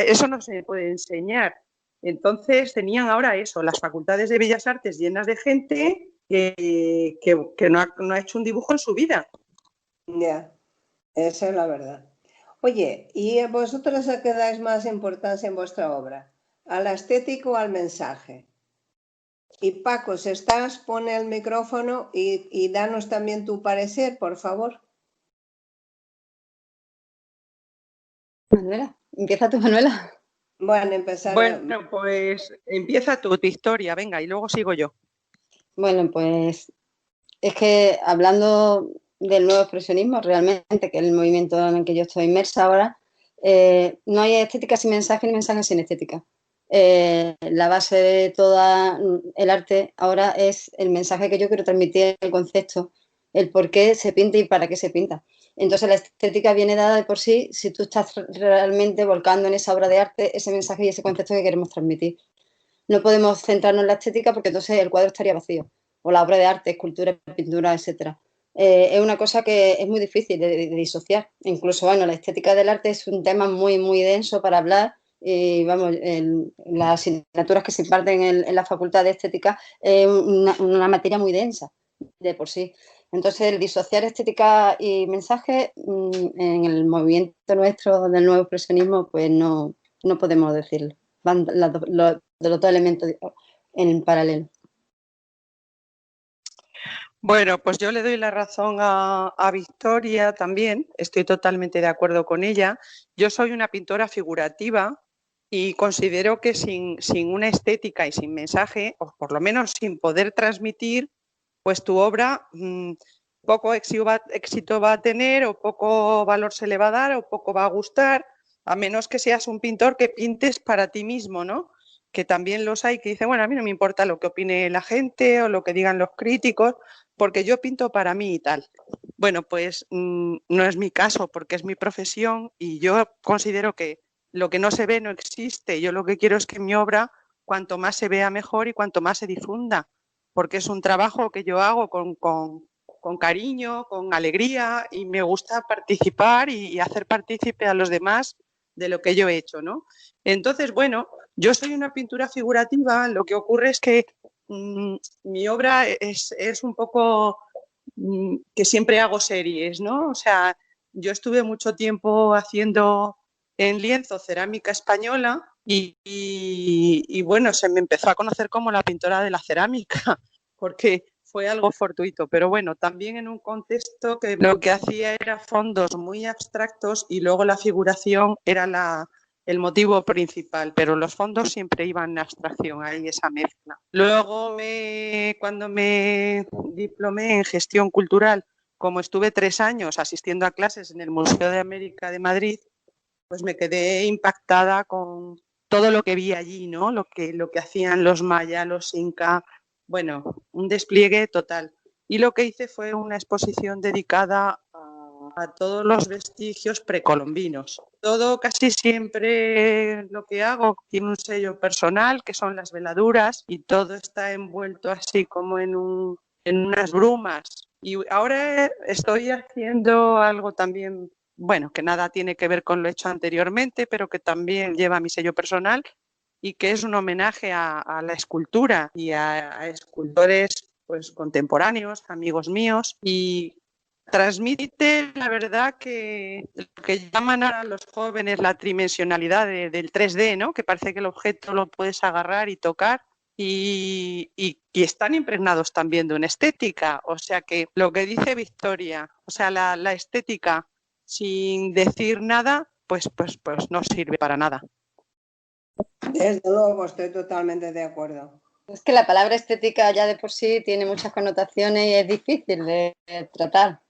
eso no se puede enseñar. Entonces tenían ahora eso, las facultades de Bellas Artes llenas de gente que no ha hecho un dibujo en su vida. Ya, esa es la verdad. Oye, ¿y vosotros a qué dais más importancia en vuestra obra? ¿A la estética o al mensaje? Y Paco, si estás, pone el micrófono y danos también tu parecer, por favor. Manuela, empieza tú, Manuela. Bueno, empezar. Bueno, pues empieza tu historia, venga, y luego sigo yo. Bueno, pues es que hablando del nuevo expresionismo, realmente, que es el movimiento en el que yo estoy inmersa ahora, no hay estética sin mensaje ni mensaje sin estética. La base de todo el arte ahora es el mensaje que yo quiero transmitir, el concepto, el por qué se pinta y para qué se pinta. Entonces la estética viene dada de por sí si tú estás realmente volcando en esa obra de arte ese mensaje y ese concepto que queremos transmitir. No podemos centrarnos en la estética porque entonces el cuadro estaría vacío, o la obra de arte, escultura, pintura, etcétera. Es una cosa que es muy difícil de disociar. Incluso, bueno, la estética del arte es un tema muy, muy denso para hablar y, vamos, las asignaturas que se imparten en la Facultad de Estética es una materia muy densa de por sí. Entonces, el disociar estética y mensaje en el movimiento nuestro del nuevo expresionismo, pues no podemos decirlo. Van de los dos elementos en paralelo. Bueno, pues yo le doy la razón a Victoria también, estoy totalmente de acuerdo con ella. Yo soy una pintora figurativa y considero que sin una estética y sin mensaje, o por lo menos sin poder transmitir, pues tu obra poco éxito va a tener o poco valor se le va a dar o poco va a gustar, a menos que seas un pintor que pintes para ti mismo, ¿no? Que también los hay que dicen, bueno, a mí no me importa lo que opine la gente o lo que digan los críticos, porque yo pinto para mí y tal. Bueno, pues no es mi caso porque es mi profesión y yo considero que lo que no se ve no existe. Yo lo que quiero es que mi obra, cuanto más se vea mejor y cuanto más se difunda, porque es un trabajo que yo hago con cariño, con alegría y me gusta participar y hacer partícipe a los demás de lo que yo he hecho, ¿no? Entonces, bueno, yo soy una pintura figurativa, lo que ocurre es que mi obra es un poco que siempre hago series, ¿no? O sea, yo estuve mucho tiempo haciendo en lienzo cerámica española y bueno, se me empezó a conocer como la pintora de la cerámica, porque fue algo fortuito, pero bueno, también en un contexto que lo que hacía era fondos muy abstractos y luego la figuración era el motivo principal, pero los fondos siempre iban en abstracción, hay esa mezcla. Luego, cuando me diplomé en gestión cultural, como estuve 3 años asistiendo a clases en el Museo de América de Madrid, pues me quedé impactada con todo lo que vi allí, ¿no? Lo que hacían los mayas, los incas, bueno, un despliegue total. Y lo que hice fue una exposición dedicada a todos los vestigios precolombinos. Todo, casi siempre lo que hago tiene un sello personal, que son las veladuras, y todo está envuelto así como en unas brumas. Y ahora estoy haciendo algo también, bueno, que nada tiene que ver con lo hecho anteriormente, pero que también lleva mi sello personal y que es un homenaje a la escultura y a escultores pues contemporáneos, amigos míos, y transmite la verdad que lo que llaman a los jóvenes la tridimensionalidad del 3D, ¿no? Que parece que el objeto lo puedes agarrar y tocar. Y están impregnados también de una estética, o sea que lo que dice Victoria, o sea, la estética sin decir nada, pues no sirve para nada. Desde luego, estoy totalmente de acuerdo. Es que la palabra estética ya de por sí tiene muchas connotaciones y es difícil de tratar,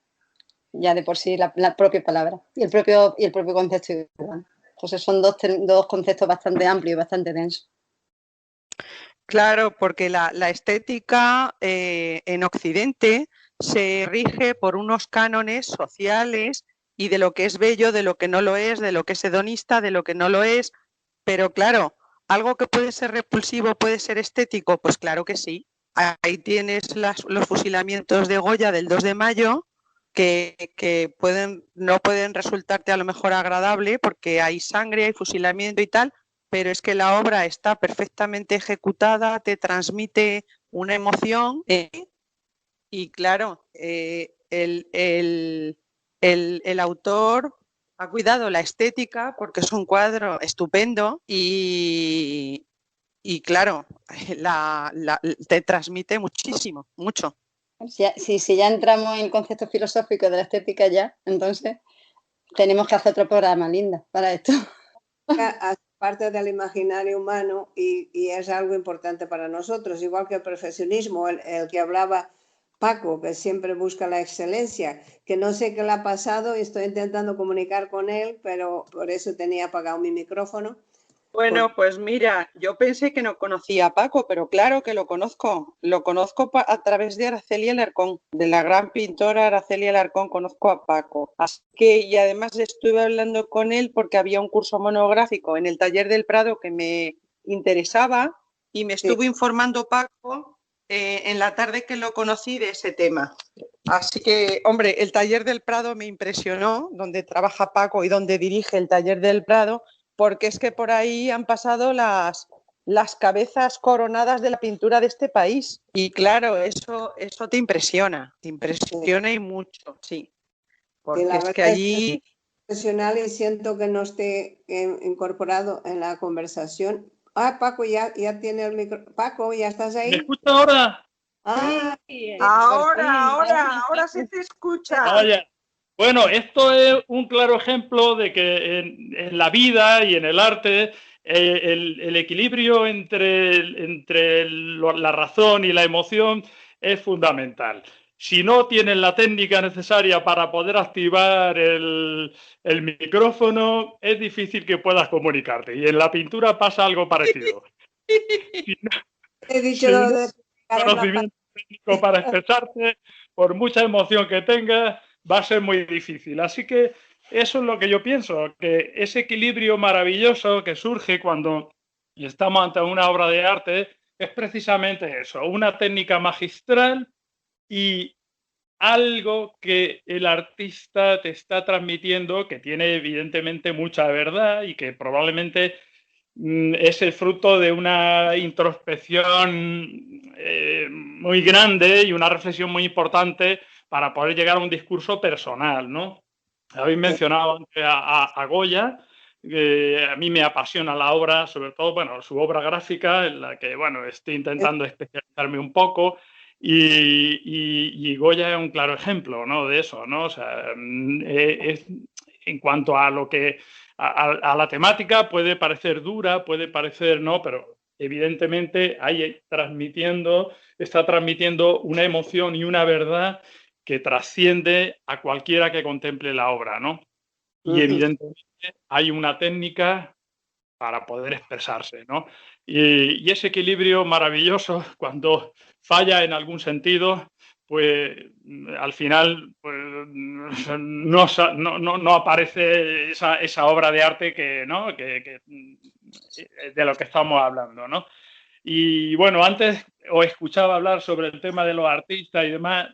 ya de por sí la propia palabra y el propio concepto igual. Entonces son dos conceptos bastante amplios y bastante densos. Claro, porque la estética en Occidente se rige por unos cánones sociales y de lo que es bello, de lo que no lo es, de lo que es hedonista, de lo que no lo es. Pero claro, algo que puede ser repulsivo, puede ser estético, pues claro que sí. Ahí tienes los fusilamientos de Goya del 2 de mayo, que no pueden resultarte a lo mejor agradable porque hay sangre, hay fusilamiento y tal, pero es que la obra está perfectamente ejecutada, te transmite una emoción, y claro, el autor ha cuidado la estética porque es un cuadro estupendo y claro, te transmite muchísimo, mucho. Si ya entramos en el concepto filosófico de la estética ya, entonces tenemos que hacer otro programa, Linda, para esto. Parte del imaginario humano y es algo importante para nosotros, igual que el perfeccionismo, el que hablaba Paco, que siempre busca la excelencia, que no sé qué le ha pasado y estoy intentando comunicar con él, pero por eso tenía apagado mi micrófono. Bueno, pues mira, yo pensé que no conocía a Paco, pero claro que lo conozco. Lo conozco a través de Araceli Alarcón, de la gran pintora Araceli Alarcón, conozco a Paco. Así que, y además estuve hablando con él porque había un curso monográfico en el Taller del Prado que me interesaba y me estuvo informando Paco en la tarde que lo conocí de ese tema. Así que, hombre, el Taller del Prado me impresionó, donde trabaja Paco y donde dirige el Taller del Prado, porque es que por ahí han pasado las cabezas coronadas de la pintura de este país. Y claro, eso te impresiona y mucho, sí. Porque es que allí... profesional y siento que no esté incorporado en la conversación. Paco, ya tiene el micro. Paco, ¿ya estás ahí? ¿Me escucha ahora? Sí, ahora sí te escucha. Vaya. Bueno, esto es un claro ejemplo de que en la vida y en el arte el equilibrio entre la razón y la emoción es fundamental. Si no tienes la técnica necesaria para poder activar el micrófono, es difícil que puedas comunicarte. Y en la pintura pasa algo parecido. Si no, he dicho si lo no de conocimiento técnico para expresarte, por mucha emoción que tengas, va a ser muy difícil. Así que eso es lo que yo pienso, que ese equilibrio maravilloso que surge cuando estamos ante una obra de arte es precisamente eso, una técnica magistral y algo que el artista te está transmitiendo que tiene evidentemente mucha verdad y que probablemente es el fruto de una introspección muy grande y una reflexión muy importante para poder llegar a un discurso personal, ¿no? Habéis mencionado antes a Goya, a mí me apasiona la obra, sobre todo, bueno, su obra gráfica, en la que, bueno, estoy intentando especializarme un poco, y Goya es un claro ejemplo, ¿no?, de eso, ¿no? O sea, en cuanto a lo que a la temática puede parecer dura, puede parecer no, pero evidentemente está transmitiendo una emoción y una verdad que trasciende a cualquiera que contemple la obra, ¿no? Y evidentemente hay una técnica para poder expresarse, ¿no? Y ese equilibrio maravilloso, cuando falla en algún sentido, pues al final pues, no aparece esa obra de arte que de lo que estamos hablando, ¿no? Y bueno, antes os escuchaba hablar sobre el tema de los artistas y demás.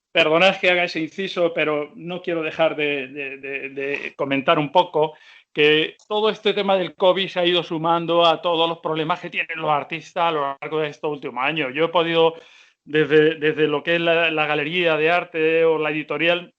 Perdonad que haga ese inciso, pero no quiero dejar de comentar un poco que todo este tema del COVID se ha ido sumando a todos los problemas que tienen los artistas a lo largo de estos últimos años. Yo he podido, desde lo que es la galería de arte o la editorial,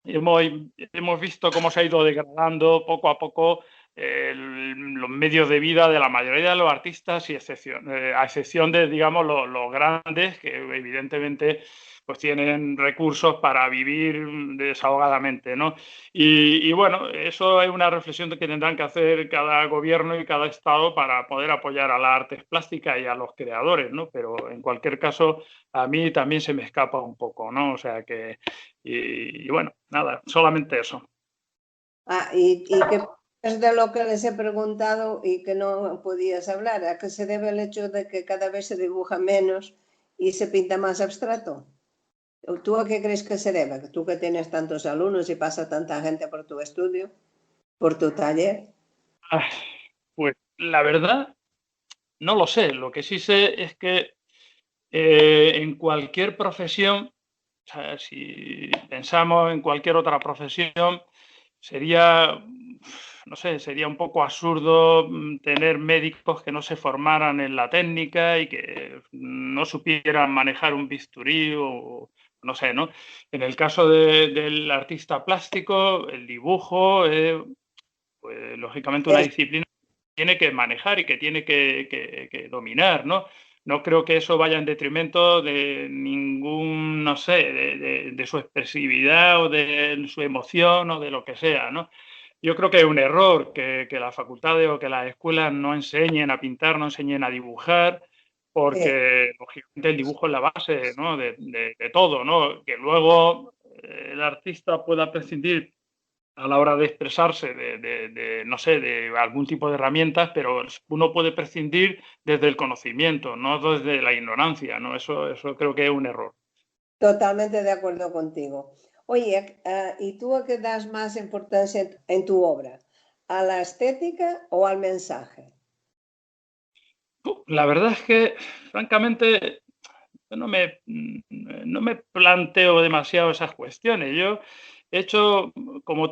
hemos visto cómo se ha ido degradando poco a poco los medios de vida de la mayoría de los artistas, y a excepción de, digamos, los grandes, que evidentemente pues tienen recursos para vivir desahogadamente, ¿no? Y bueno, eso es una reflexión que tendrán que hacer cada gobierno y cada estado para poder apoyar a las artes plásticas y a los creadores, ¿no? Pero en cualquier caso, a mí también se me escapa un poco, ¿no? O sea que, y bueno, nada, solamente eso. ¿Y qué es de lo que les he preguntado y que no podías hablar? ¿A qué se debe el hecho de que cada vez se dibuja menos y se pinta más abstracto? ¿Tú a qué crees que se debe? Tú que tienes tantos alumnos y pasa tanta gente por tu estudio, por tu taller. Ah, pues la verdad, no lo sé. Lo que sí sé es que en cualquier profesión, o sea, si pensamos en cualquier otra profesión, sería, no sé, sería un poco absurdo tener médicos que no se formaran en la técnica y que no supieran manejar un bisturí o no sé, ¿no? En el caso del artista plástico, el dibujo, pues lógicamente una disciplina que tiene que manejar y que tiene que dominar, ¿no? No creo que eso vaya en detrimento de ningún, no sé, de su expresividad o de su emoción o de lo que sea, ¿no? Yo creo que es un error que las facultades o que las escuelas no enseñen a pintar, no enseñen a dibujar, porque lógicamente el dibujo es la base, ¿no? de todo, ¿no? Que luego el artista pueda prescindir a la hora de expresarse no sé, de algún tipo de herramientas, pero uno puede prescindir desde el conocimiento, no desde la ignorancia, ¿no? Eso creo que es un error. Totalmente de acuerdo contigo. Oye, ¿y tú a qué das más importancia en tu obra? ¿A la estética o al mensaje? La verdad es que, francamente, no me planteo demasiado esas cuestiones. Yo he hecho, como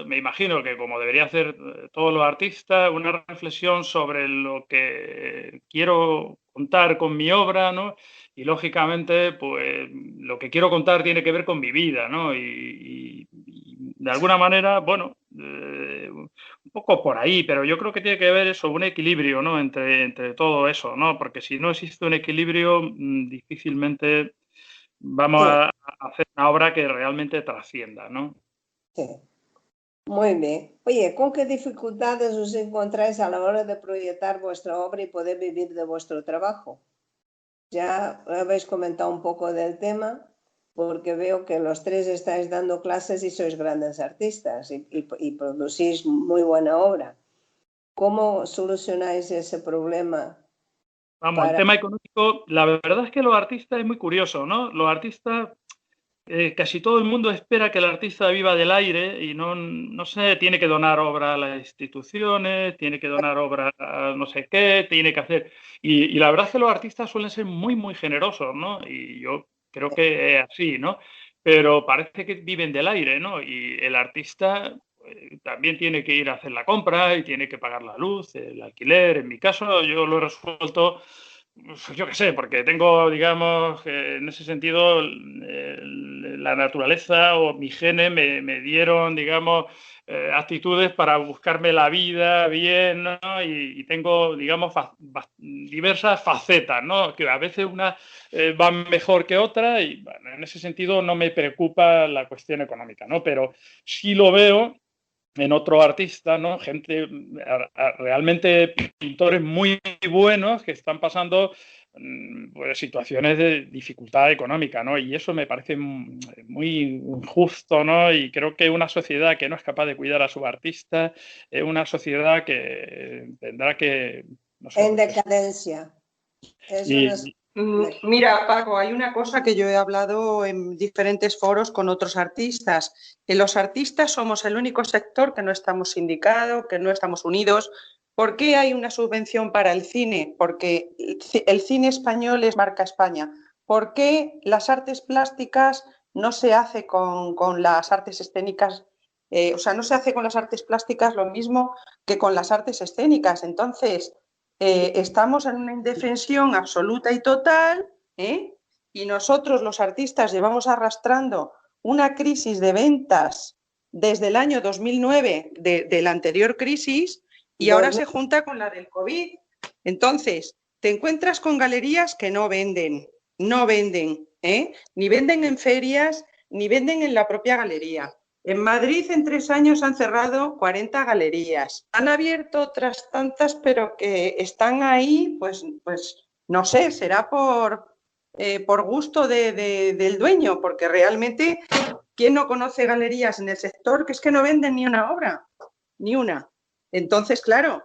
me imagino que como debería hacer todos los artistas, una reflexión sobre lo que quiero contar con mi obra, ¿no? Y lógicamente, pues lo que quiero contar tiene que ver con mi vida, ¿no? Y de alguna manera, bueno, un poco por ahí, pero yo creo que tiene que ver eso, un equilibrio, ¿no? Entre todo eso, ¿no? Porque si no existe un equilibrio, difícilmente vamos Sí, a hacer una obra que realmente trascienda, ¿no? sí. Muy bien. Oye, ¿con qué dificultades os encontráis a la hora de proyectar vuestra obra y poder vivir de vuestro trabajo? Ya habéis comentado un poco del tema, porque veo que los tres estáis dando clases y sois grandes artistas y producís muy buena obra. ¿Cómo solucionáis ese problema Vamos, el para... tema económico, la verdad es que los artistas es muy curioso, ¿no? Los artistas, casi todo el mundo espera que el artista viva del aire y no sé, tiene que donar obra a las instituciones, tiene que donar obra a no sé qué, tiene que hacer... Y la verdad es que los artistas suelen ser muy, muy generosos, ¿no? Y yo creo que es así, ¿no? Pero parece que viven del aire, ¿no? Y el artista también tiene que ir a hacer la compra y tiene que pagar la luz, el alquiler. En mi caso, yo lo he resuelto, yo qué sé, porque tengo, digamos, en ese sentido, la naturaleza o mis genes me dieron, digamos, actitudes para buscarme la vida bien, ¿no? Y tengo, digamos, diversas facetas, ¿no? Que a veces una van mejor que otra y, bueno, en ese sentido no me preocupa la cuestión económica, ¿no? Pero sí lo veo en otros artistas, ¿no? Gente, realmente pintores muy buenos que están pasando pues, situaciones de dificultad económica, ¿no? Y eso me parece muy injusto, ¿no? Y creo que una sociedad que no es capaz de cuidar a sus artistas es una sociedad que tendrá que, no sé, En decadencia. Es una... y, Mira, Paco, hay una cosa que yo he hablado en diferentes foros con otros artistas, que los artistas somos el único sector que no estamos sindicados, que no estamos unidos. ¿Por qué hay una subvención para el cine? Porque el cine español es marca España. ¿Por qué las artes plásticas no se hace con las artes escénicas? O sea, no se hace con las artes plásticas lo mismo que con las artes escénicas. Entonces, estamos en una indefensión absoluta y total, y nosotros los artistas llevamos arrastrando una crisis de ventas desde el año 2009, de la anterior crisis, y ahora se junta con la del COVID. Entonces, te encuentras con galerías que no venden, ni venden en ferias, ni venden en la propia galería. En Madrid en 3 años han cerrado 40 galerías. Han abierto otras tantas, pero que están ahí, pues no sé, será por gusto del dueño, porque realmente, ¿quién no conoce galerías en el sector que es que no venden ni una obra? Ni una. Entonces, claro,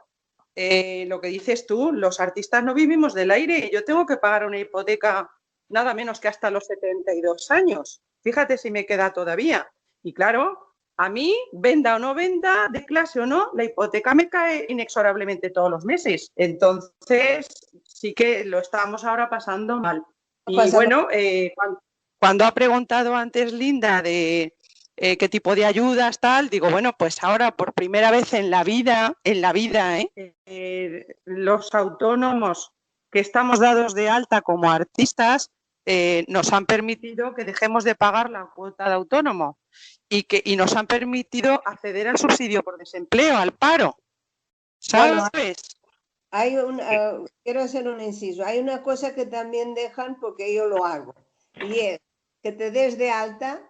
lo que dices tú, los artistas no vivimos del aire. Yo tengo que pagar una hipoteca nada menos que hasta los 72 años. Fíjate si me queda todavía. Y claro, a mí, venda o no venda, de clase o no, la hipoteca me cae inexorablemente todos los meses. Entonces, sí que lo estamos ahora pasando mal. Y bueno, cuando ha preguntado antes Linda de qué tipo de ayudas, tal, digo, bueno, pues ahora por primera vez en la vida, los autónomos que estamos dados de alta como artistas nos han permitido que dejemos de pagar la cuota de autónomo y nos han permitido acceder al subsidio por desempleo, al paro. ¿Sabes? Bueno, quiero hacer un inciso. Hay una cosa que también dejan, porque yo lo hago, y es que te des de alta,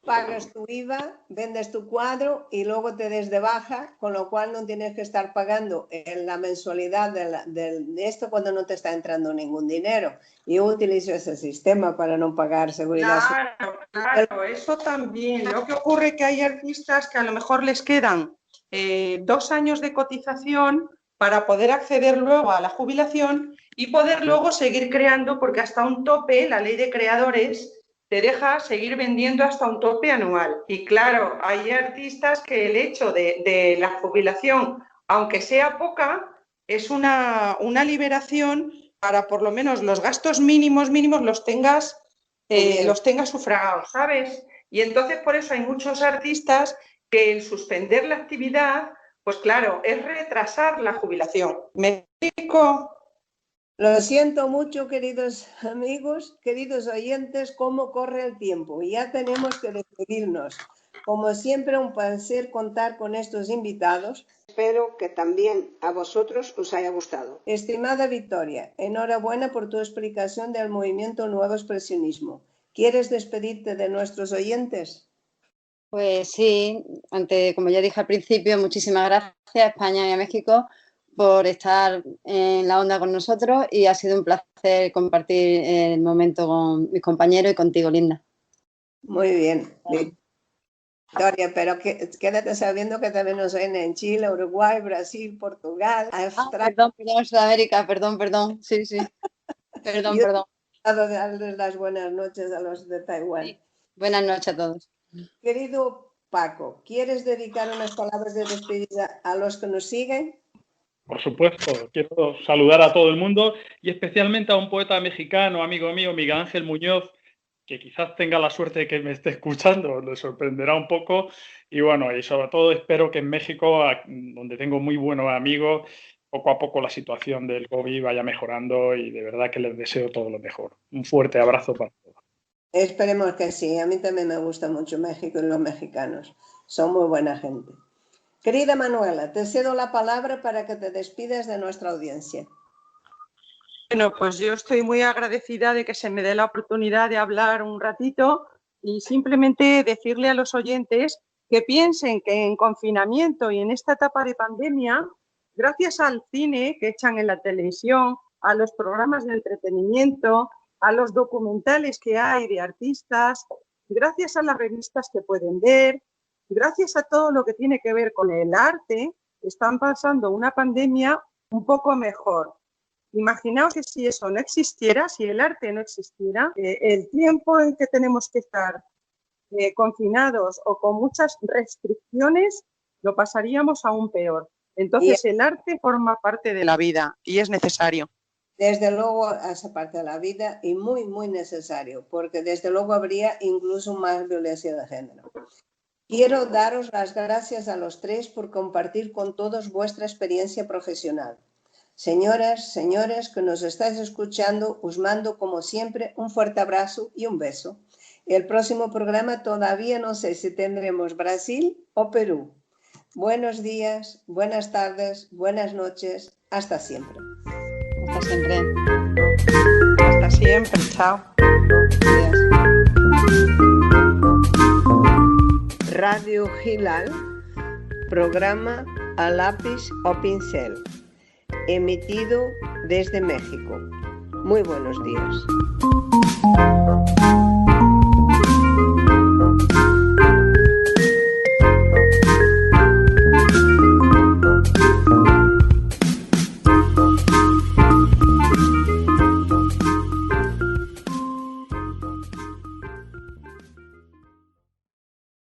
pagas tu IVA, vendes tu cuadro y luego te des de baja, con lo cual no tienes que estar pagando la mensualidad de esto cuando no te está entrando ningún dinero. Yo utilizo ese sistema para no pagar seguridad social. Claro, eso también. Lo que ocurre es que hay artistas que a lo mejor les quedan 2 años de cotización para poder acceder luego a la jubilación y poder luego seguir creando, porque hasta un tope, la ley de creadores te deja seguir vendiendo hasta un tope anual. Y claro, hay artistas que el hecho de la jubilación, aunque sea poca, es una liberación para por lo menos los gastos mínimos los tengas sufragados, ¿sabes? Y entonces por eso hay muchos artistas que el suspender la actividad, pues claro, es retrasar la jubilación. ¿Me explico? Lo siento mucho, queridos amigos, queridos oyentes, cómo corre el tiempo. Ya tenemos que despedirnos. Como siempre, un placer contar con estos invitados. Espero que también a vosotros os haya gustado. Estimada Victoria, enhorabuena por tu explicación del movimiento Nuevo Expresionismo. ¿Quieres despedirte de nuestros oyentes? Pues sí, como ya dije al principio, muchísimas gracias a España y a México por estar en la onda con nosotros, y ha sido un placer compartir el momento con mis compañeros y contigo, Linda. Muy bien, Victoria, pero quédate sabiendo que también nos ven en Chile, Uruguay, Brasil, Portugal, Australia. Perdón, Sudamérica, perdón, sí, perdón. Yo he de darles las buenas noches a los de Taiwán. Sí. Buenas noches a todos. Querido Paco, ¿quieres dedicar unas palabras de despedida a los que nos siguen? Por supuesto, quiero saludar a todo el mundo y especialmente a un poeta mexicano, amigo mío, Miguel Ángel Muñoz, que quizás tenga la suerte de que me esté escuchando, le sorprenderá un poco. Y bueno, y sobre todo espero que en México, donde tengo muy buenos amigos, poco a poco la situación del COVID vaya mejorando, y de verdad que les deseo todo lo mejor. Un fuerte abrazo para todos. Esperemos que sí. A mí también me gusta mucho México y los mexicanos. Son muy buena gente. Querida Manuela, te cedo la palabra para que te despidas de nuestra audiencia. Bueno, pues yo estoy muy agradecida de que se me dé la oportunidad de hablar un ratito, y simplemente decirle a los oyentes que piensen que en confinamiento y en esta etapa de pandemia, gracias al cine que echan en la televisión, a los programas de entretenimiento, a los documentales que hay de artistas, gracias a las revistas que pueden ver, gracias a todo lo que tiene que ver con el arte, están pasando una pandemia un poco mejor. Imaginaos que si eso no existiera, si el arte no existiera, el tiempo en que tenemos que estar confinados o con muchas restricciones, lo pasaríamos aún peor. Entonces el arte forma parte de la vida y es necesario. Desde luego, esa parte de la vida, y muy, muy necesario, porque desde luego habría incluso más violencia de género. Quiero daros las gracias a los tres por compartir con todos vuestra experiencia profesional. Señoras, señores que nos estáis escuchando, os mando como siempre un fuerte abrazo y un beso. El próximo programa todavía no sé si tendremos Brasil o Perú. Buenos días, buenas tardes, buenas noches, hasta siempre. Hasta siempre. Hasta siempre, chao. Adiós. Radio Hilal, programa A Lápiz o Pincel, emitido desde México. Muy buenos días.